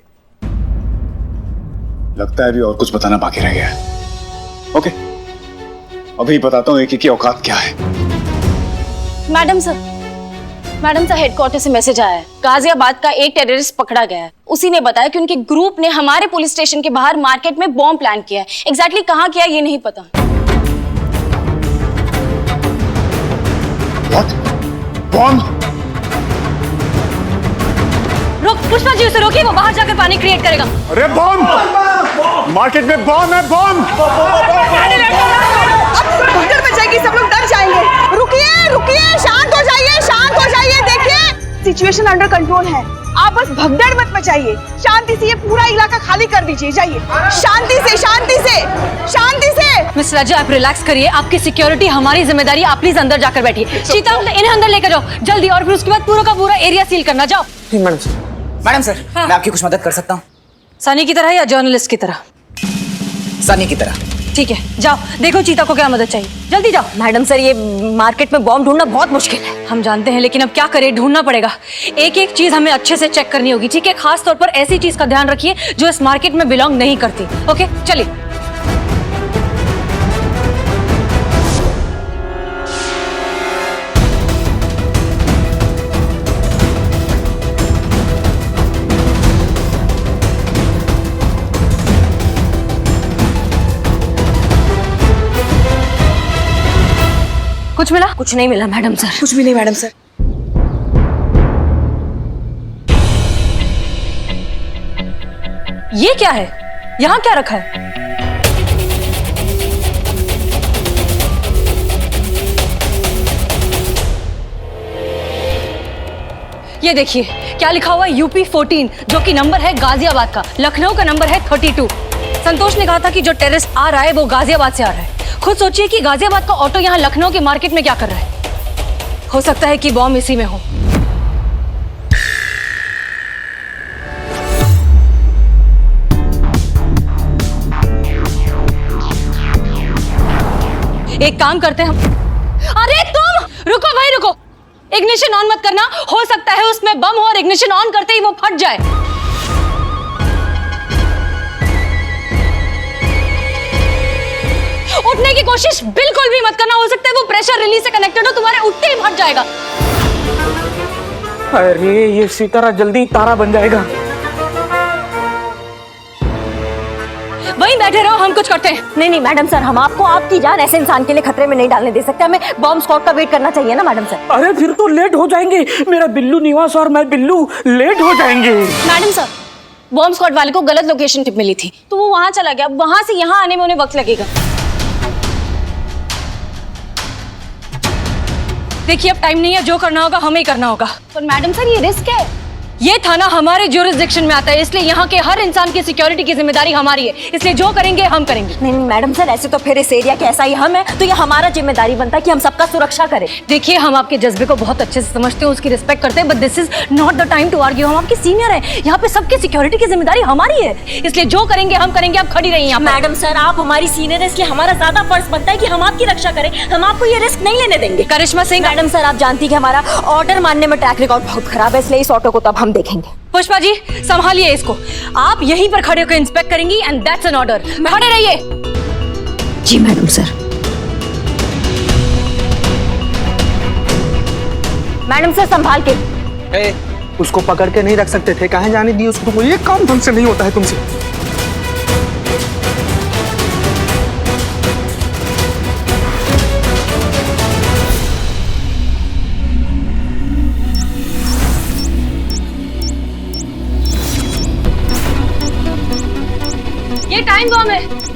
लगता है अभी और कुछ बताना बाकी रह गया है। ओके, अभी बताता हूँ एक की औकात क्या है। मैडम सर हेडक्वार्टर से मैसेज आया है। गाजियाबाद का एक टेररिस्ट पकड़ा गया है। उसी ने बताया कि उनके ग्रुप ने हमारे पुलिस स्टेशन के बाहर मार्केट में बॉम्ब प्लान किया है। एग्जैक्टली कहाँ किया ये नहीं पता। बॉम्ब? रुक, पुष्पा जी उसे रोकिए, वो बाहर जाकर पानी क्रिएट करेगा। अरे बॉम्ब! मार्केट में बॉम्ब है, बॉम्ब! भगदड़ मच जाएगी, सब लोग डर जाएंगे। रुकिए रुकिए, शांत हो जाइए, शांत हो जाइए। देखिए सिचुएशन अंडर कंट्रोल है, आप बस भगदड़ मत मचाइए। शांति से ये पूरा इलाका खाली कर दीजिए। जाइए, शांति से शांति से शांति से। मिस राजा, आप रिलैक्स करिए। आपकी सिक्योरिटी हमारी जिम्मेदारी। आप प्लीज अंदर जाकर बैठिए। चीता, इन्हें अंदर लेकर जाओ जल्दी, और फिर उसके बाद पूरा का पूरा एरिया सील करना। जाओ। मैडम सर, मैं आपकी कुछ मदद कर सकता हूँ? सनी की तरह या जर्नलिस्ट की तरह? सनी की तरह। ठीक है, जाओ देखो चीता को क्या मदद चाहिए। जल्दी जाओ। मैडम सर, ये मार्केट में बॉम्ब ढूंढना बहुत मुश्किल है। हम जानते हैं, लेकिन अब क्या करें, ढूंढना पड़ेगा। एक एक चीज हमें अच्छे से चेक करनी होगी, ठीक है? खास तौर पर ऐसी चीज का ध्यान रखिए जो इस मार्केट में बिलोंग नहीं करती। ओके, चलिए। कुछ मिला? कुछ नहीं मिला मैडम सर। कुछ भी नहीं मैडम सर। ये क्या है? यहाँ क्या रखा है? ये देखिए क्या लिखा हुआ है, यूपी 14, जो कि नंबर है गाजियाबाद का। लखनऊ का नंबर है 32। संतोष ने कहा था कि जो टेररिस्ट आ रहा है वो गाजियाबाद से आ रहा है। खुद सोचिए कि गाजियाबाद का ऑटो यहाँ लखनऊ के मार्केट में क्या कर रहा है। हो सकता है कि बॉम्ब इसी में हो। एक काम करते हैं हम। अरे तुम रुको भाई, रुको। इग्निशन ऑन मत करना, हो सकता है उसमें बम हो और इग्निशन ऑन करते ही वो फट जाए। उठने की कोशिश बिल्कुल भी मत करना, हो सकता है वो प्रेशर रिलीज से कनेक्टेड हो, तुम्हारे उठते ही फट जाएगा। अरे ये सितारा जल्दी तारा बन जाएगा। वहीं बैठे रहो, हम कुछ करते हैं। नहीं मैडम सर, हम आपको आपकी जान ऐसे इंसान के लिए खतरे में नहीं डालने दे सकते। हमें बॉम्ब स्क्वाड का वेट करना चाहिए ना मैडम सर। अरे फिर तो लेट हो जाएंगे। मेरा बिल्लू निवास और मैं बिल्लू लेट हो जाएंगे। मैडम सर, बॉम्ब स्क्वाड वाले को गलत लोकेशन टिप मिली थी, तो वो वहां चला गया। वहां से यहाँ आने में उन्हें वक्त लगेगा। देखिए अब टाइम नहीं है, जो करना होगा हमें ही करना होगा। पर मैडम सर, ये रिस्क है। ये थाना हमारे ज्यूरिसडिक्शन में आता है, इसलिए यहाँ के हर इंसान की सिक्योरिटी की जिम्मेदारी हमारी है। इसलिए जो करेंगे हम करेंगे। नहीं मैडम सर, ऐसे तो फिर इस एरिया के ऐसा ही हम है, तो ये हमारा जिम्मेदारी बनता है कि हम सबका सुरक्षा करें। देखिए हम आपके जज्बे को बहुत अच्छे से समझते हैं, उसकी रिस्पेक्ट करते हैं, but this is not the time to argue. हम आपके सीनियर हैं, यहाँ पे सबकी सिक्योरिटी की जिम्मेदारी हमारी है, इसलिए जो करेंगे हम करेंगे। आप खड़ी रहिए यहाँ। मैडम सर, आप हमारी सीनियर है, इसलिए हमारा ज्यादा फर्ज बनता है कि हम आपकी रक्षा करें। हम आपको ये रिस्क नहीं लेने देंगे। करिश्मा सिंह। मैडम सर, आप जानती है कि हमारा ऑर्डर मानने में ट्रैक रिकॉर्ड बहुत खराब है, इसलिए इस ऑटो को तब हम देखेंगे। पुष्पा जी संभालिए इसको, आप यहीं पर खड़े होकर इंस्पेक्ट करेंगी एंड दैट्स एन ऑर्डर। खड़े रहिए। जी मैडम सर। मैडम सर संभाल के। उसको पकड़ के नहीं रख सकते थे, कहाँ जाने दिए उसको? ये काम ढंग से नहीं होता है तुमसे।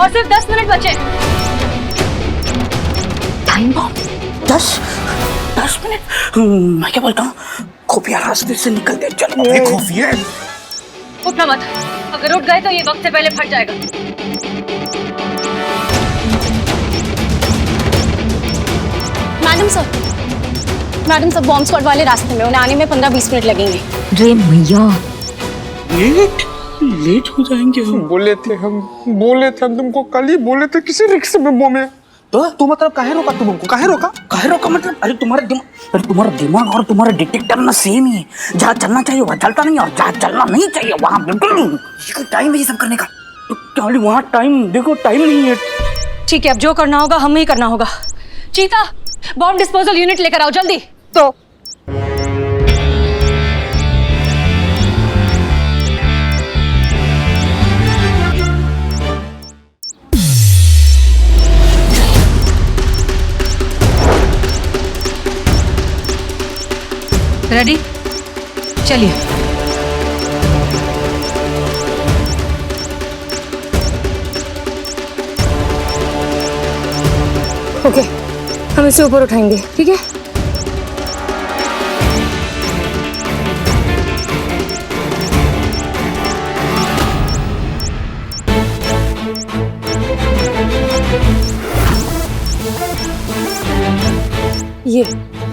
और सिर्फ 10 मिनट बचे। Time bomb 10 minute. मैं क्या बोलता हूँ, खुफिया रास्ते से निकलते चलो। खुफिया उठना मत, अगर उठ गए तो ये वक्त से पहले फट जाएगा। मैडम सर बॉम्ब स्क्वाड वाले रास्ते में, उन्हें आने में 15-20 मिनट लगेंगे। रे मैया, लेट हो जाएंगे हम। बोले थे हम तुमको कल ही बोले थे किसी रिक्शे में बोमे। तो मतलब काहे रोका तुम हमको? काहे रोका मतलब? अरे तुम्हारा दिमाग और तुम्हारा डिटेक्टर ना सेम ही है। जहाँ चलना चाहिए वहाँ चलता नहीं, और जहाँ चलना नहीं चाहिए वहाँ बिल्कुल टाइम है ये सब करने का। तो क्या वहाँ टाइम देखो, टाइम नहीं है। ठीक है, अब जो करना होगा हमें ही करना होगा। चीता, बॉम्ब डिस्पोजल यूनिट लेकर आओ जल्दी। तो रेडी, चलिए। ओके, हम इसे ऊपर उठाएंगे, ठीक है?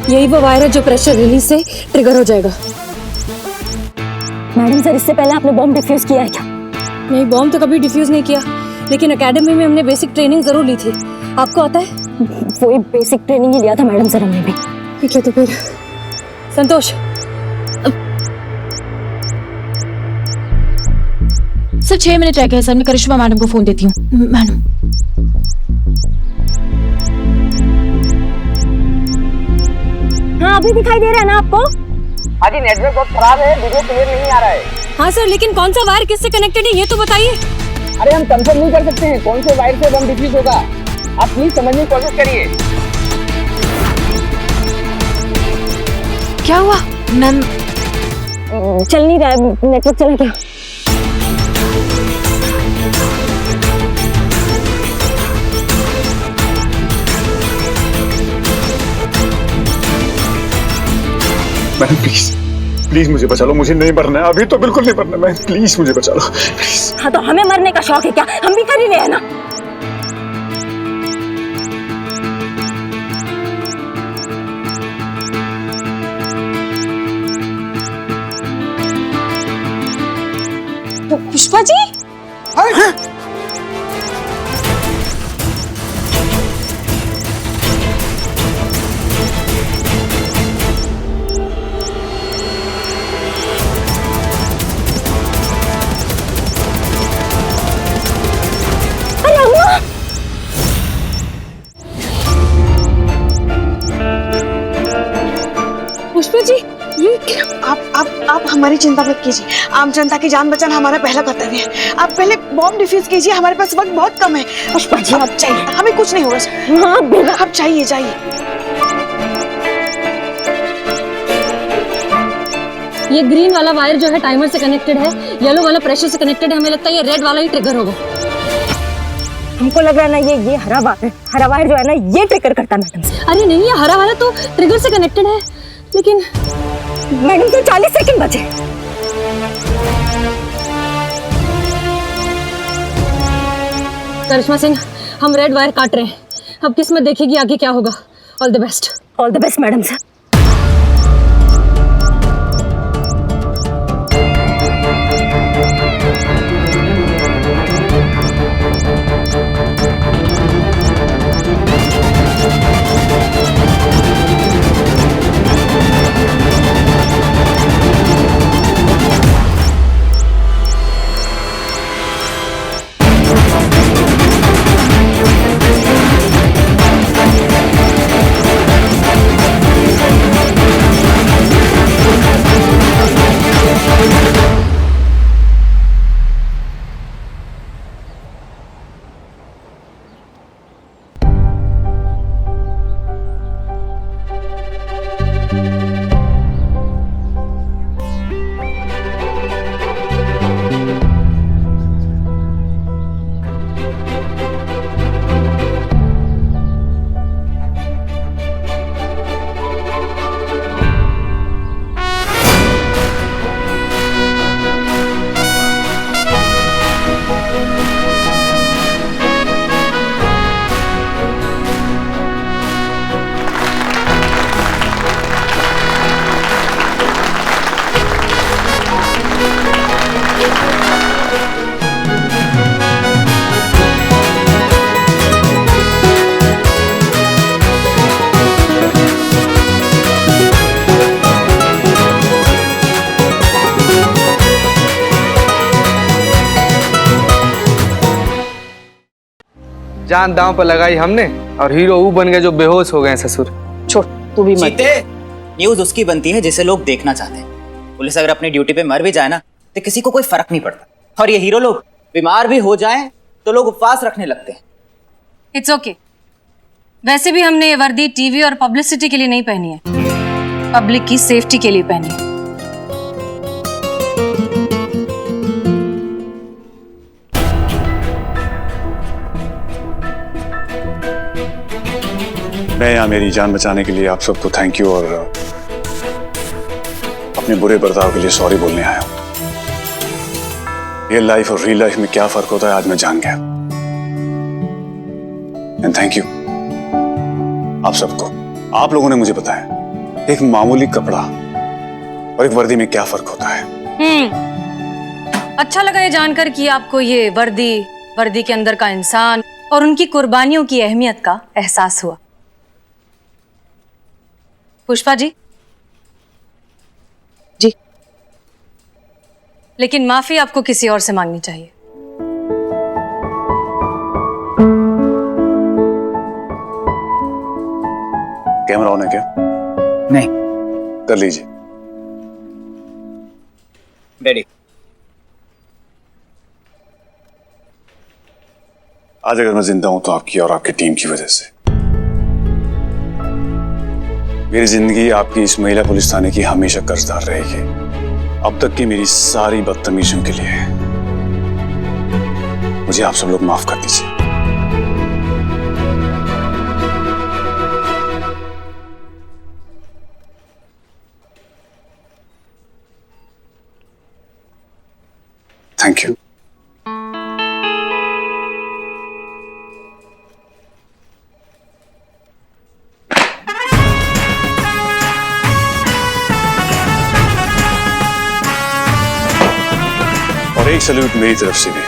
यही वो वायर है जो प्रेशर रिलीज से ट्रिगर हो जाएगा। मैडम सर, इससे पहले आपने बॉम्ब डिफ्यूज किया है क्या? नहीं, बॉम्ब तो कभी डिफ्यूज नहीं किया, लेकिन एकेडमी में हमने बेसिक ट्रेनिंग जरूर ली थी। आपको आता है? वही बेसिक ट्रेनिंग ही लिया था मैडम सर हमने भी। ठीक है, तो फिर संतोष। सर 6 मिनट रह गए सर, मैं करिश्मा मैडम को फोन देती हूँ। मैडम, हाँ अभी दिखाई दे रहा है ना आपको? हाँ जी, नेटवर्क बहुत खराब है, वीडियो क्लियर नहीं आ रहा है। हाँ सर, लेकिन कौन सा वायर किससे कनेक्टेड है ये तो बताइए। अरे हम कंफर्म नहीं कर सकते हैं कौन से वायर से बम डिफ्यूज होगा। आप प्लीज समझने की कोशिश करिए। क्या हुआ मैम? चल नहीं रहा है, नेटवर्क चला क्या? मैडम प्लीज मुझे बचा लो, मुझे नहीं मरना है अभी, तो बिल्कुल नहीं मरना। मैं प्लीज मुझे बचा लो प्लीज। हाँ तो हमें मरने का शौक है क्या? हम भी कर ही रहे हैं ना। पुष्पा जी? पुष्पा जी, ये आप हमारी चिंता मत कीजिए। आम जनता की जान बचाना हमारा पहला कर्तव्य है। आप पहले बॉम्ब डिफ्यूज कीजिए, हमारे पास वक्त बहुत कम है। पुष्पा जी आप चाहिए, हमें कुछ नहीं होगा सर। हाँ आप चाहिए जाइए। ये ग्रीन वाला वायर जो है टाइमर से कनेक्टेड है, येलो वाला प्रेशर से कनेक्टेड है। हमें लगता है ये रेड वाला ही ट्रिगर होगा। हमको लग रहा है ना ये हरा वायर जो है ना ये ट्रिगर करता है मैडम से। अरे नहीं, ये हरा वाला तो ट्रिगर से कनेक्टेड है, लेकिन मैडम तो 40 सेकंड बचे। करिश्मा सिंह, हम रेड वायर काट रहे हैं। अब किस्मत देखेगी आगे क्या होगा। All the best. All the best madam sir. जान दांव पर लगाई हमने और हीरो वो बन गए जो बेहोश हो गए ससुर। छोड़ तू भी मत। जीते न्यूज उसकी बनती है जिसे लोग देखना चाहते हैं। पुलिस अगर अपनी ड्यूटी पे मर भी जाए ना तो किसी को कोई फर्क नहीं पड़ता। और ये हीरो लोग बीमार भी हो जाएं तो लोग उपवास रखने लगते हैं। It's okay. वैसे भी हमने ये वर्दी टीवी और पब्लिसिटी के लिए नहीं पहनी है, पब्लिक की सेफ्टी के लिए पहनी है। मैं यहाँ मेरी जान बचाने के लिए आप सबको थैंक यू और अपने बुरे बर्ताव के लिए सॉरी बोलने आया हूं। रियल लाइफ और रियल लाइफ में क्या फर्क होता है आज मैं जान गया। एंड थैंक यू आप सबको। आप लोगों ने मुझे बताया एक मामूली कपड़ा और एक वर्दी में क्या फर्क होता है। अच्छा लगा ये जानकर कि आपको ये वर्दी के अंदर का इंसान और उनकी कुर्बानियों की अहमियत का एहसास हुआ। पुष्पा जी जी, लेकिन माफी आपको किसी और से मांगनी चाहिए। कैमरा ऑन है क्या? नहीं। कर लीजिए। रेडी। आज अगर मैं जिंदा हूं तो आपकी और आपकी टीम की वजह से। मेरी जिंदगी आपकी इस महिला पुलिस थाने की हमेशा कर्जदार रहेगी, अब तक की मेरी सारी बदतमीजियों के लिए। मुझे आप सब लोग माफ कर दीजिए। Thank you. और एक सैल्यूट मेरी तरफ से भी।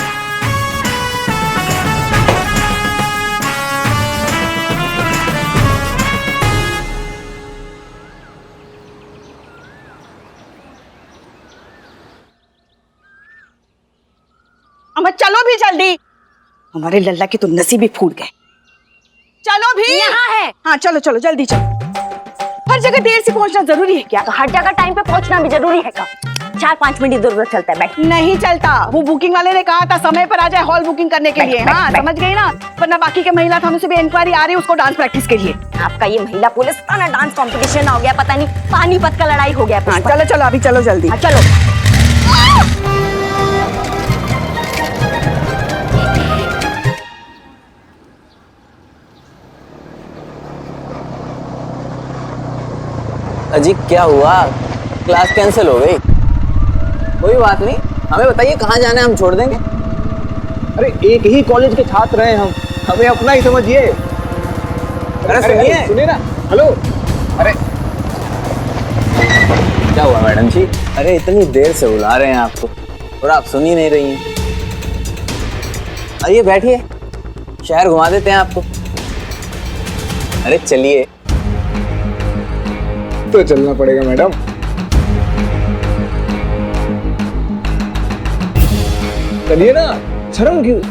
अम्मा चलो भी जल्दी, हमारे लल्ला के तो नसीब ही फूट गए। चलो भी। यहाँ है। हाँ चलो चलो जल्दी चलो। हर जगह देर से पहुंचना जरूरी है क्या? तो हर जगह टाइम पे पहुंचना भी जरूरी है का? 4-5 मिनट इधर उधर चलता है। बैठ। नहीं चलता, वो बुकिंग वाले ने कहा था समय पर आ जाए हॉल बुकिंग करने के लिए। हाँ समझ गई ना, वरना बाकी के महिला थानों से भी इंक्वायरी आ रही है उसको डांस प्रैक्टिस के लिए। आपका ये महिला पुलिस था ना, डांस कंपटीशन हो गया, पता नहीं पानीपत का लड़ाई हो गया। हाँ चलो चलो अभी चलो जल्दी। हाँ, चलो। अजी क्या हुआ? क्लास कैंसिल हो गई? कोई बात नहीं, हमें बताइए कहाँ जाना है, हम छोड़ देंगे। अरे एक ही कॉलेज के छात्र हैं हम, हमें अपना ही समझिए। अरे सुनिए, सुनिए ना। हेलो। अरे क्या हुआ मैडम जी? अरे इतनी देर से बुला रहे हैं आपको और आप सुन ही नहीं रही हैं। आइए बैठिए, शहर घुमा देते हैं आपको। अरे चलिए। तो चलना पड़ेगा मैडम। चलिए ना, शर्म क्यों?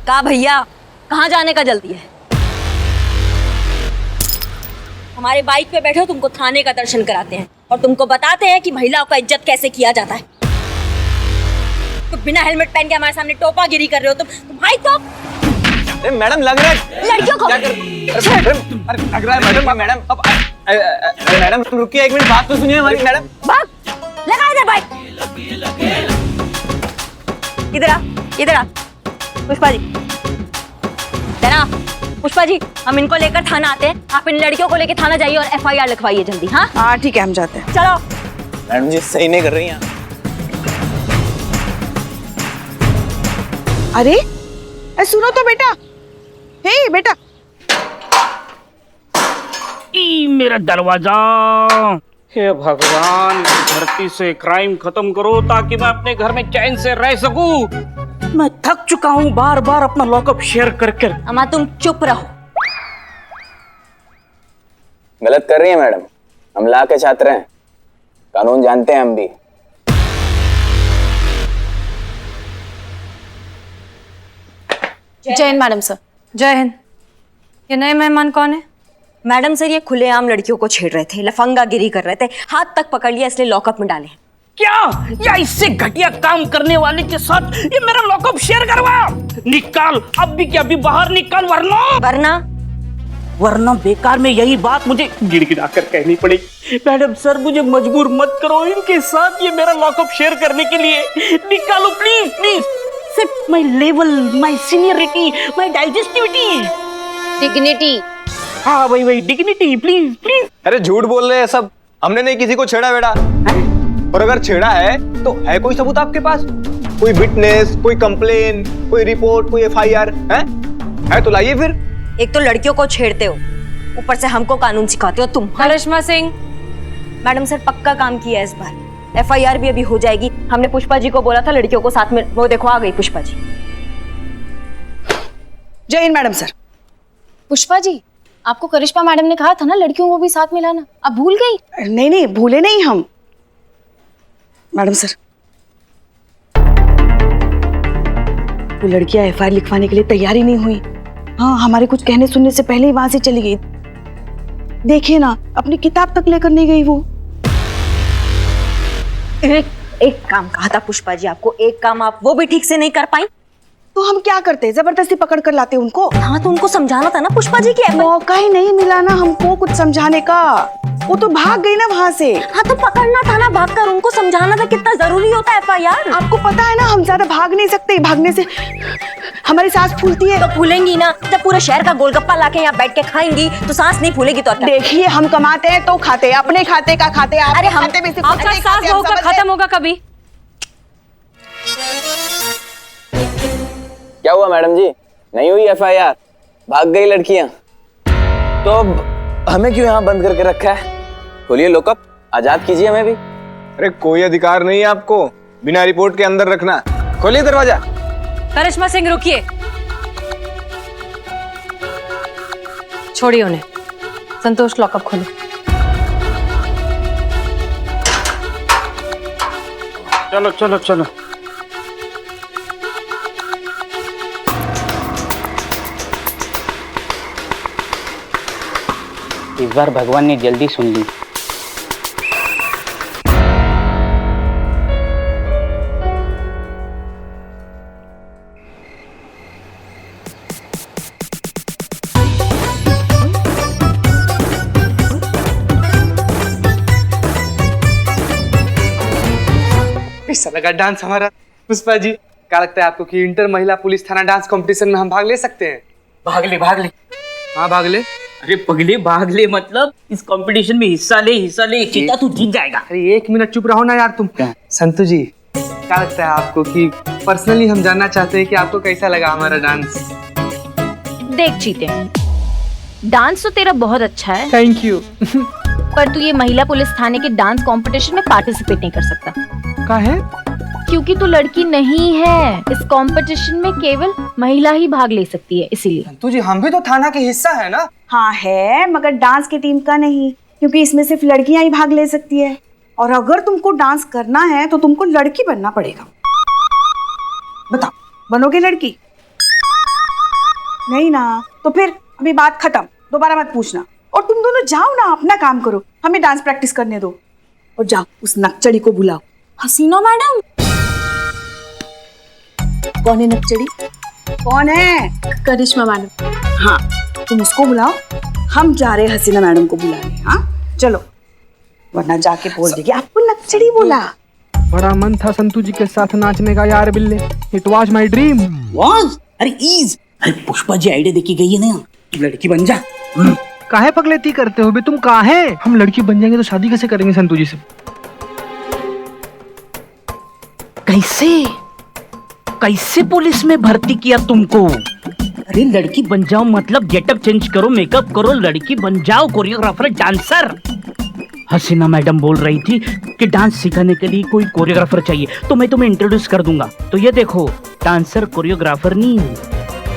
का भैया कहाँ जाने का जल्दी है? हमारे बाइक पे बैठे हो, तुमको थाने का दर्शन कराते हैं और तुमको बताते हैं कि महिलाओं का इज्जत कैसे किया जाता है। तो बिना हेलमेट पहन के हमारे सामने टोपागिरी कर रहे हो तुम भाई। तो मैडम लग रहा है लड़कियों को अरे लग रहा है मैडम। मैडम अब मैडम तुम रुकिए एक मिनट, बात तो सुनिए हमारी। मैडम भाग, लगा इधर बाइक। इधर आ पुष्पा जी। पुष्पा जी, हम इनको लेकर थाना आते हैं, आप इन लड़कियों को लेकर थाना जाइए और FIR लिखवाइए जल्दी। हाँ हाँ ठीक है, हम जाते हैं। चलो। मैडम जी सही नहीं कर रही हैं। अरे सुनो तो बेटा, हे बेटा। ई मेरा दरवाजा। हे भगवान, इस धरती से क्राइम खत्म करो ताकि मैं अपने घर में चैन से रह सकूं। मैं थक चुका हूँ बार बार अपना लॉकअप शेयर करके। अम्मा तुम चुप रहो। गलत कर रही है मैडम, हम ला के छात्र हैं, कानून जानते हैं हम भी। जय हिंद मैडम सर। जय हिंद। ये नए मेहमान कौन है? मैडम सर, ये खुलेआम लड़कियों को छेड़ रहे थे, लफंगागिरी कर रहे थे, हाथ तक पकड़ लिया, इसलिए लॉकअप में डाले। क्या या इससे घटिया काम करने वाले के साथ ये मेरा लॉकअप शेयर करवा? निकाल, अभी के अभी बाहर निकाल, वरना बेकार में यही बात मुझे गिड़गिड़ा कर कहनी पड़ेगी। मैडम सर, मुझे मजबूर मत करो इनके साथ ये मेरा लॉकअप शेयर करने के लिए। निकालो प्लीज प्लीज। सिर्फ my level, my seniority, my digestivity, dignity. हाँ वही डिग्निटी, प्लीज प्लीज। अरे झूठ बोल रहे हैं सब, हमने नहीं किसी को छेड़ा बेड़ा। और अगर छेड़ा है तो है कोई सबूत आपके पास? कोई विटनेस, कोई कंप्लेन, कोई रिपोर्ट, कोई FIR है तो लाइए फिर। एक तो लड़कियों को छेड़ते हो, ऊपर से हमको कानून सिखाते हो तुम। करिश्मा सिंह। मैडम सर, पक्का काम किया है इस बार, FIR भी अभी हो जाएगी। हमने पुष्पा जी को बोला था लड़कियों को साथ में, वो देखो आ गई पुष्पा जी। जय हिंद मैडम सर। पुष्पा जी, आपको करिश्मा मैडम ने कहा था ना लड़कियों को भी साथ मिलाना, अब भूल गई? नहीं भूले नहीं हम मैडम सर। वो लड़कियां FIR लिखवाने के लिए तैयार ही नहीं हुई। हाँ, हमारे कुछ कहने सुनने से पहले ही वहां से चली गई। देखिए ना, अपनी किताब तक लेकर नहीं गई वो। एक काम कहा था पुष्पा जी आपको, एक काम आप वो भी ठीक से नहीं कर पाई, तो हम क्या करते? जबरदस्ती पकड़ कर लाते उनको। हाँ तो उनको समझाना था ना पुष्पा जी की। मौका ही नहीं मिला ना हमको कुछ समझाने का, वो तो भाग गई ना वहाँ से। हाँ तो पकड़ना था ना, भागकर उनको समझाना था कितना जरूरी होता है FIR। आपको पता है ना, हम ज्यादा भाग नहीं सकते, भागने से हमारी सांस फूलती है। तो फूलेंगी ना, जब पूरे शहर का गोलगप्पा लाके यहाँ बैठ के खाएंगी तो सांस नहीं फूलेगी तो क्या? देखिए, हम कमाते हैं तो खाते हैं, अपने खाते का खाते हैं। अरे हम आपका सांस होगा खत्म होगा कभी? क्या हुआ मैडम जी, नहीं हुई FIR? भाग गई लड़कियां तो अब हमें क्यों यहाँ बंद करके रखा है? खोलिए लॉकअप, आजाद कीजिए हमें भी। अरे कोई अधिकार नहीं है आपको बिना रिपोर्ट के अंदर रखना। खोलिए दरवाजा। करिश्मा सिंह रुकिए, छोड़िए उन्हें। संतोष लॉकअप खोलो। चलो चलो चलो। इस बार भगवान ने जल्दी सुन ली। कैसा लगा डांस हमारा पुष्पा जी? क्या लगता है आपको कि इंटर महिला पुलिस थाना डांस कंपटीशन में हम भाग ले सकते हैं? भाग ले। हाँ भाग ले। अरे पगले, भाग ले मतलब इस कंपटीशन में हिस्सा ले, चीता तू जीत जाएगा। अरे एक मिनट चुप रहो ना यार तुम। संतु जी, क्या लगता है आपको कि पर्सनली हम जानना चाहते हैं कि आपको कैसा लगा हमारा डांस? देख चीते, डांस तो तेरा बहुत अच्छा है, थैंक यू। पर तू ये महिला पुलिस थाने के डांस कंपटीशन में पार्टिसिपेट नहीं कर सकता। का है? क्योंकि तू लड़की नहीं है। इस कंपटीशन में केवल महिला ही भाग ले सकती है, इसीलिए। संतु जी, हम भी तो थाना के हिस्सा है ना। हाँ है, मगर डांस की टीम का नहीं, क्योंकि इसमें सिर्फ लड़कियां ही भाग ले सकती है। और अगर तुमको डांस करना है तो तुमको लड़की बनना पड़ेगा। बताओ, बनोगे लड़की? नहीं ना, तो फिर अभी बात खत्म, दोबारा मत पूछना। और तुम दोनों जाओ ना, अपना काम करो, हमें डांस प्रैक्टिस करने दो। और जाओ उस नक्चड़ी को बुलाओ। हसीना मैडम। कौन है नक्चड़ी? कौन है? करिश्मा मैडम। हाँ, तुम उसको बुलाओ, हम जा रहे हैं हसीना मैडम को बुलाने। हाँ चलो, वरना जाके बोल देगी आपको नक्चड़ी बोला। बड़ा मन था संतु जी के साथ नाचने का यार बिल्ले। It was my dream. Was? अरे पुष्पा जी आइडिया देखी गई है ना, लड़की बन जा। काहे पगलेती करते हो बे, तुम काहे? हम लड़की बन जाएंगे तो शादी कैसे करेंगे संतू जी से? कैसे कैसे पुलिस में भर्ती किया तुमको? अरे लड़की बन जाओ मतलब गेटअप चेंज करो, मेकअप करो, लड़की बन जाओ, कोरियोग्राफर, डांसर। हसीना मैडम बोल रही थी कि डांस सिखाने के लिए कोई कोरियोग्राफर चाहिए, तो मैं तुम्हें इंट्रोड्यूस कर दूंगा। तो ये देखो, डांसर कोरियोग्राफर नहीं।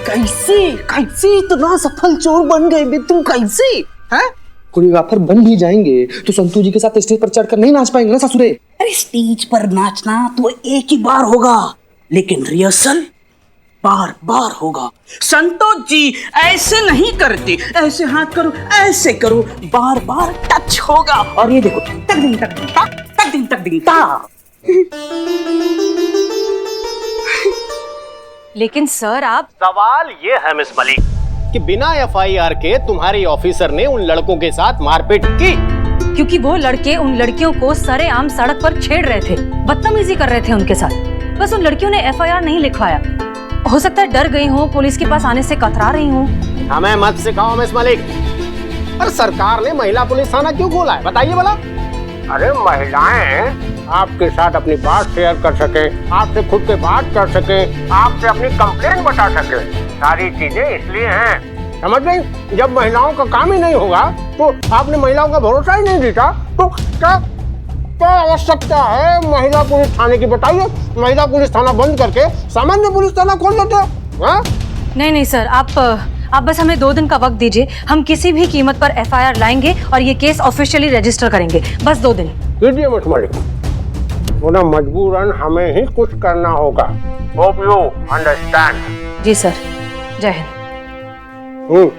कैसे कैसे इतना सफल चोर बन गए बे तुम, कैसे? हैं? कोरियोग्राफर बन भी जाएंगे तो संतू जी के साथ स्टेज पर चढ़कर नहीं नाच पाएंगे ना ससुरे। अरे स्टेज पर नाचना तो एक ही बार होगा, लेकिन रिहर्सल बार बार होगा। संतोष जी ऐसे नहीं करते, ऐसे हाथ करो, ऐसे करो, बार बार टच होगा। और ये देखो, तक दिन तक दिन ता, तक दिन तक दिन ता। लेकिन सर आप, सवाल ये है मिस मलिक कि बिना एफआईआर के तुम्हारी ऑफिसर ने उन लड़कों के साथ मारपीट की, क्योंकि वो लड़के उन लड़कियों को सरेआम सड़क पर छेड़ रहे थे, बदतमीजी कर रहे थे उनके साथ। बस उन लड़कियों ने एफआईआर नहीं लिखवाया। हो सकता है डर गई हो, पुलिस के पास आने से कतरा रही हूँ। हमें मत सिखाओ मिस मलिक। पर सरकार ने महिला पुलिस थाना क्यों खोला है, बताइए भला। अरे महिलाएं आपके साथ अपनी बात शेयर कर सके, आपसे खुद के बात कर सके, आपसे अपनी कंप्लेंट बता सके, सारी चीजें इसलिए हैं, समझ गई? जब महिलाओं का काम ही नहीं होगा तो आपने महिलाओं का भरोसा ही नहीं दिया, तो क्या क्या आवश्यकता है महिला पुलिस थाने की, बताइए? महिला पुलिस थाना बंद करके सामान्य पुलिस थाना खोल देते हैं। नहीं नहीं सर, आप बस हमें 2 दिन का वक्त दीजिए। हम किसी भी कीमत पर एफआईआर लाएंगे और ये केस ऑफिशियली रजिस्टर करेंगे। बस 2 दिन दीजिए मिस मलिक, उन्हें मजबूरन हमें ही कुछ करना होगा। Hope you understand. जी सर, जय हिंद।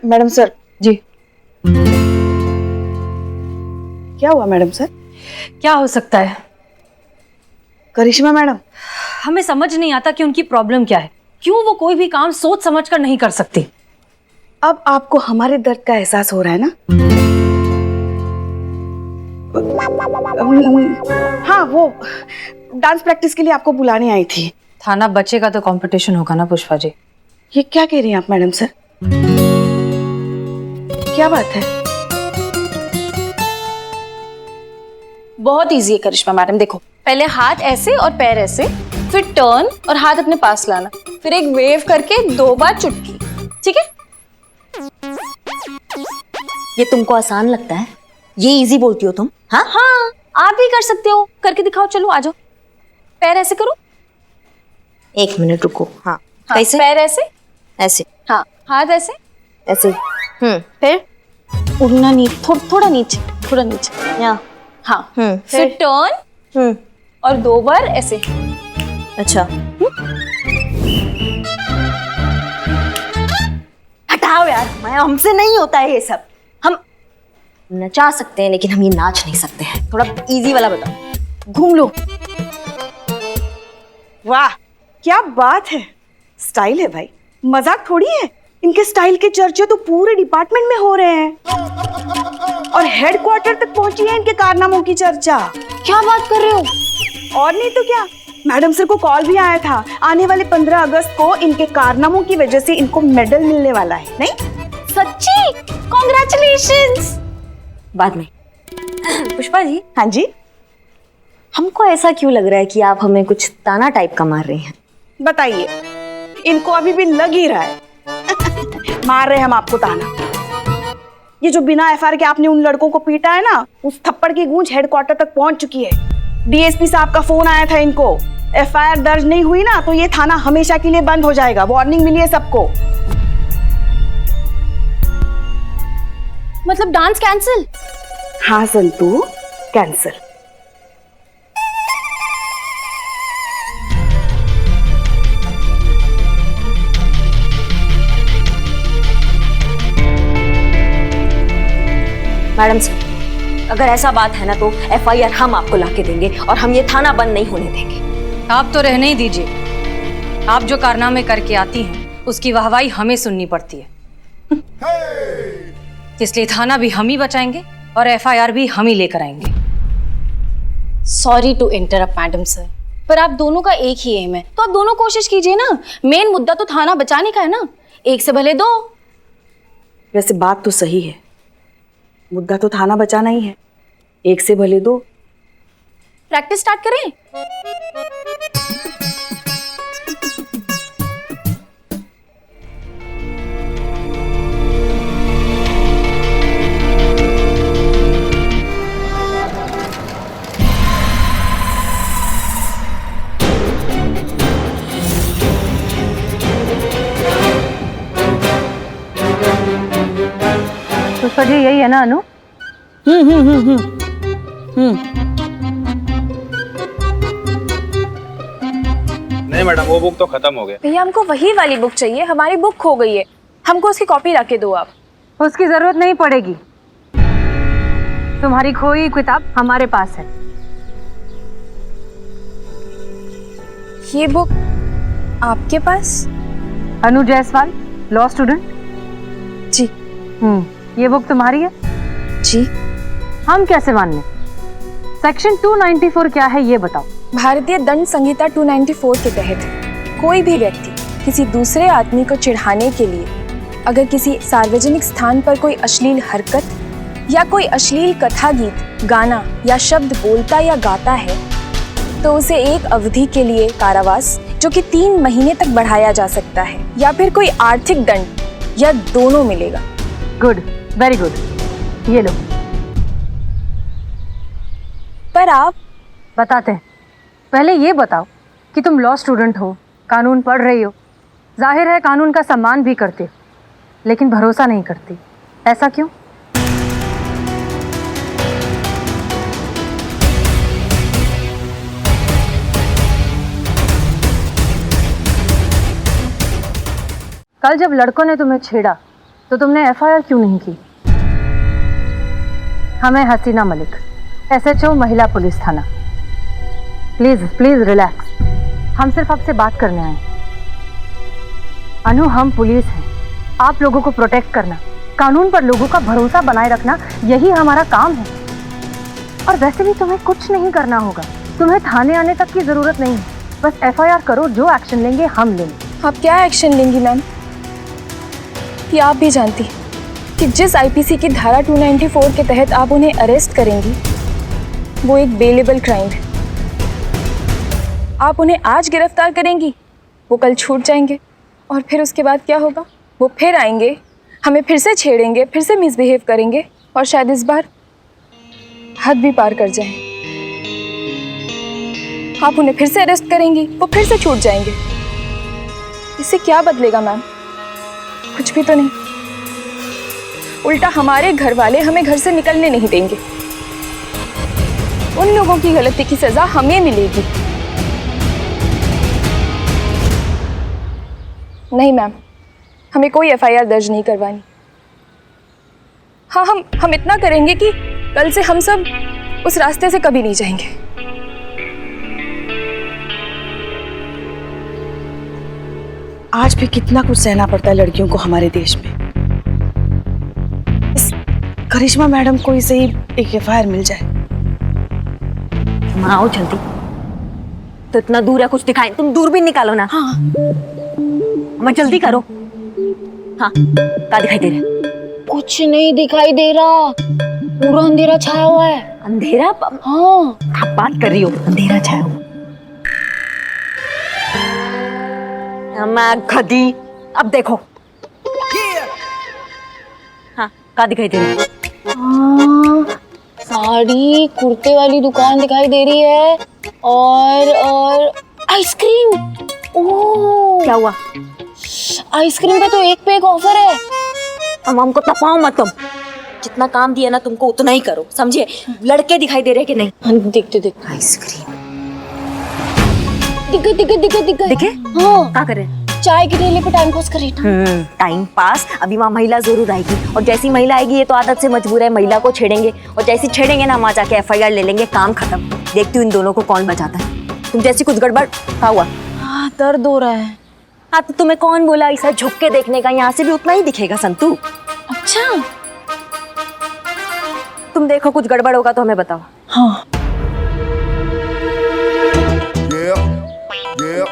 Madam sir. जी क्या हुआ मैडम सर? क्या हो सकता है? करिश्मा मैडम, हमें समझ नहीं आता कि उनकी प्रॉब्लम क्या है, क्यों वो कोई भी काम सोच समझकर नहीं कर सकती। अब आपको हमारे दर्द का एहसास हो रहा है ना? हाँ, वो डांस प्रैक्टिस के लिए आपको बुलाने आई थी। थाना बचेगा तो कंपटीशन होगा ना पुष्पा जी। ये क्या कह रही हैं आप मैडम सर? क्या बात है? बहुत इजी है करिश्मा मैडम, देखो पहले हाथ ऐसे और पैर ऐसे, फिर टर्न और हाथ अपने पास लाना, फिर एक वेव करके 2 बार चुटकी, ठीक है? ये तुमको आसान लगता है? ये इजी बोलती हो तुम? हाँ हाँ, आप भी कर सकते हो, करके दिखाओ। चलो आ जाओ, पैर ऐसे करो। 1 मिनट रुको। हाँ, हाँ, कैसे? पैर ऐसे ऐसे। हाँ, हाथ ऐसे ऐसे। फिर उड़ना नीचे, थोड़ा नीचे, थोड़ा नीचे। यहाँ। हाँ, फिर टर्न और 2 बार ऐसे। अच्छा, हटाओ यार, हमसे नहीं होता है ये सब। हम नचा सकते हैं लेकिन हम ये नाच नहीं सकते हैं। थोड़ा इजी वाला बताओ। घूम लो। वाह, क्या बात है, स्टाइल है भाई, मजाक थोड़ी है। इनके स्टाइल के चर्चे तो पूरे डिपार्टमेंट में हो रहे हैं और हेडक्वार्टर तक पहुंची है इनके कारनामों की चर्चा। क्या बात कर रहे हो? और नहीं तो क्या, मैडम सर को कॉल भी आया था, आने वाले 15 अगस्त को इनके कारनामों की वजह से इनको मेडल मिलने वाला है। नहीं सच्ची? कॉन्ग्रेचुलेशंस। बाद में। पुष्पा जी। हाँ जी। हमको ऐसा क्यों लग रहा है कि आप हमें कुछ ताना टाइप का मार रही हैं? बताइए, इनको अभी भी लग ही रहा है मार रहे हम आपको ताना। ये जो बिना एफआईआर के आपने उन लड़कों को पीटा है ना, उस थप्पड़ की गूंज हेडक्वार्टर तक पहुंच चुकी है। डीएसपी साहब का फोन आया था इनको, एफआईआर दर्ज नहीं हुई ना तो ये थाना हमेशा के लिए बंद हो जाएगा। वार्निंग मिली है सबको। मतलब डांस कैंसिल? हाँ संतू, कैंसिल। मैडम सर, अगर ऐसा बात है ना तो एफआईआर हम आपको लाके देंगे और हम ये थाना बंद नहीं होने देंगे। आप तो रहने ही दीजिए। आप जो कारनामे करके आती हैं उसकी वाहवाही हमें सुननी पड़ती है। इसलिए थाना भी हम ही बचाएंगे और एफआईआर भी हम ही लेकर आएंगे। Sorry to interrupt madam sir, पर आप दोनों का एक ही एम है, तो आप दोनों कोशिश कीजिए ना। मेन मुद्दा तो थाना बचाने का है ना, एक से भले दो। वैसे बात तो सही है, मुद्दा तो थाना बचाना ही है, एक से भले दो। प्रैक्टिस स्टार्ट करें। पुष्पा जी यही है ना अनु? नहीं मैडम, वो बुक तो खत्म हो गया। भैया हमको वही वाली बुक चाहिए, हमारी बुक खो गई है, हमको उसकी कॉपी रख के दो आप। उसकी जरूरत नहीं पड़ेगी, तुम्हारी खोई किताब हमारे पास है। ये बुक आपके पास? अनु जायसवाल, लॉ स्टूडेंट। जी। ये बुक तुम्हारी है? जी। हम कैसे मान लें? सेक्शन 294 क्या है ये बताओ। भारतीय दंड संहिता 294 के तहत कोई भी व्यक्ति किसी दूसरे आदमी को चिढ़ाने के लिए अगर किसी सार्वजनिक स्थान पर कोई अश्लील हरकत या कोई अश्लील कथा गीत, गाना या शब्द बोलता या गाता है तो उसे एक अवधि के लिए कारावास जो कि 3 महीने तक बढ़ाया जा सकता है या फिर कोई आर्थिक दंड या दोनों मिलेगा। Good, very good. ये लो। पर आप बताते हैं। पहले ये बताओ कि तुम लॉ स्टूडेंट हो, कानून पढ़ रही हो, जाहिर है कानून का सम्मान भी करते हो, लेकिन भरोसा नहीं करती। ऐसा क्यों? कल जब लड़कों ने तुम्हें छेड़ा तो तुमने एफआईआर क्यों नहीं की? हमें हसीना मलिक, SHO महिला पुलिस थाना। प्लीज प्लीज रिलैक्स, हम सिर्फ आपसे बात करने आए। अनु, हम पुलिस हैं, आप लोगों को प्रोटेक्ट करना, कानून पर लोगों का भरोसा बनाए रखना, यही हमारा काम है। और वैसे भी तुम्हें कुछ नहीं करना होगा, तुम्हें थाने आने तक की जरूरत नहीं है, बस एफआईआर करो, जो एक्शन लेंगे हम लेंगे। आप क्या एक्शन लेंगी मैम? ये आप भी जानती कि जिस आईपीसी की धारा 294 के तहत आप उन्हें अरेस्ट करेंगी वो एक बेलेबल क्राइम है। आप उन्हें आज गिरफ्तार करेंगी, वो कल छूट जाएंगे और फिर उसके बाद क्या होगा? वो फिर आएंगे, हमें फिर से छेड़ेंगे, फिर से मिसबिहेव करेंगे और शायद इस बार हद भी पार कर जाएं। आप उन्हें फिर से अरेस्ट करेंगी, वो फिर से छूट जाएंगे। इससे क्या बदलेगा मैम? कुछ भी तो नहीं। उल्टा हमारे घर वाले हमें घर से निकलने नहीं देंगे। उन लोगों की गलती की सजा हमें मिलेगी। नहीं मैम, हमें कोई एफआईआर दर्ज नहीं करवानी। हाँ, हम इतना करेंगे कि कल से हम सब उस रास्ते से कभी नहीं जाएंगे। आज भी कितना कुछ सहना पड़ता है लड़कियों को हमारे देश में। इस करिश्मा मैडम को इसे ही एक एफआईआर मिल जाए। आओ जल्दी। तो इतना दूर है, कुछ दिखाएं। तुम दूरबीन निकालो ना। हाँ, मैं जल्दी करो। हाँ, क्या दिखाई दे रहा है? कुछ नहीं दिखाई दे रहा, पूरा अंधेरा छाया हुआ है। अंधेरा? हाँ। आप बात कर रही हो, अंधेरा छाया हुआ। मैं गधी। अब देखो। हाँ, क्या दिखाई दे रहा है? साड़ी कुर्ते वाली दुकान दिखाई दे रही है और आइसक्रीम। ओह, क्या हुआ? आइसक्रीम पे तो एक पे एक ऑफर है। अब हमको तपाओ मत तुम। जितना काम दिया ना तुमको उतना ही करो, समझे? लड़के दिखाई दे रहे कि नहीं? दिखते आइसक्रीम दिखे। हाँ, क्या करे? चाय के ठेले पे टाइम पास करे। Time pass? अभी वहाँ महिला जरूर आएगी और जैसी महिला आएगी, ये तो आदत से मजबूर है, महिला को छेड़ेंगे और जैसी छेड़ेंगे ना, वहाँ जाके एफआईआर ले लेंगे, काम खत्म। देखती हूँ इन दोनों को कौन बचाता है। तुम जैसी कुछ गड़बड़। क्या हुआ? हाँ, दर्द हो रहा है। हाँ, तो तुम्हें कौन बोला ऐसा झुक के देखने का? यहाँ से भी उतना ही दिखेगा संतू। अच्छा, तुम देखो, कुछ गड़बड़ होगा तो हमें बताओ। हाँ। अरे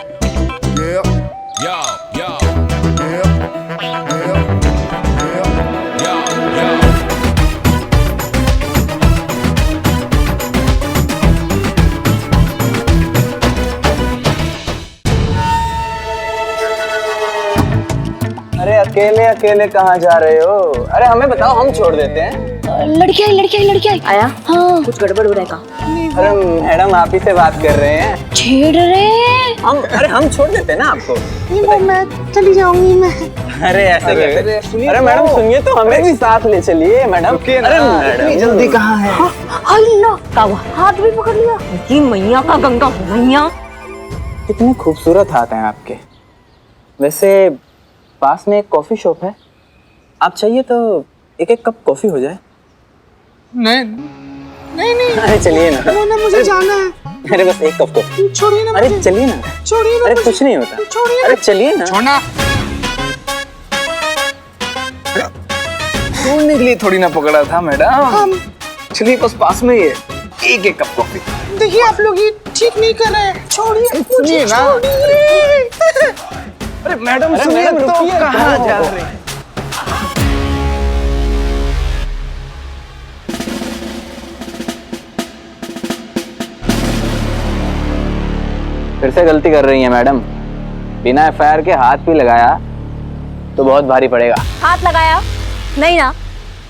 अकेले अकेले कहाँ जा रहे हो? अरे हमें बताओ, हम छोड़ देते हैं। लड़की आई आया। हाँ कुछ गड़बड़ हो रहेगा। अरे मैडम आप ही से बात कर रहे हैं। छेड़ रहे हैं हम छोड़ देते हैं ना आपको। मैं चली जाऊंगी मैं। अरे ऐसे कैसे? अरे मैडम सुनिए तो, हमें भी साथ ले चलिए मैडम। अरे मैडम जल्दी कहाँ है? क्या हुआ? हाथ भी पकड़ लिया जी, मैया का गंगा मैया। कितने खूबसूरत हाथ हैं आपके। वैसे पास में एक कॉफी शॉप है, आप चाहिए तो एक कप कॉफी हो जाए। नहीं अरे चलिए ना। मुझे जाना है। अरे बस एक कप कॉफी। छोड़िए ना। अरे चलिए ना। छोड़िए ना। अरे कुछ नहीं होता। छोड़िए। अरे चलिए ना। छोड़ना। छोड़ने के लिए थोड़ी ना पकड़ा था मैडम। चलिए बस पास में ही है, एक कप कॉफी। देखिए आप लोग ये ठीक नहीं कर रहे हैं। छोड़िए सुनिए ना। अरे मैडम सुनिए तो, कहाँ जा रहे हैं? फिर से गलती कर रही हैं मैडम। बिना एफआईआर के हाथ भी लगाया तो बहुत भारी पड़ेगा। हाथ लगाया नहीं ना,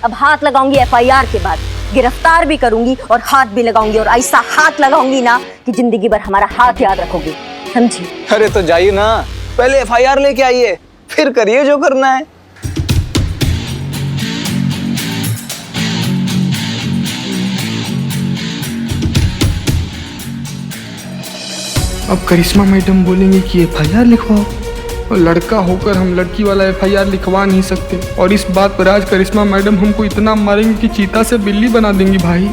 अब हाथ लगाऊंगी एफआईआर के बाद, गिरफ्तार भी करूंगी और हाथ भी लगाऊंगी, और ऐसा हाथ लगाऊंगी ना कि जिंदगी भर हमारा हाथ याद रखोगी, समझी? अरे तो जाइए ना, पहले एफआईआर लेके आइए, फिर करिए जो करना है। अब करिश्मा मैडम बोलेंगे कि एफआईआर लिखवाओ, और लड़का होकर हम लड़की वाला एफआईआर लिखवा नहीं सकते, और इस बात पर आज करिश्मा मैडम हमको इतना मारेंगे कि चीता से बिल्ली बना देंगी भाई।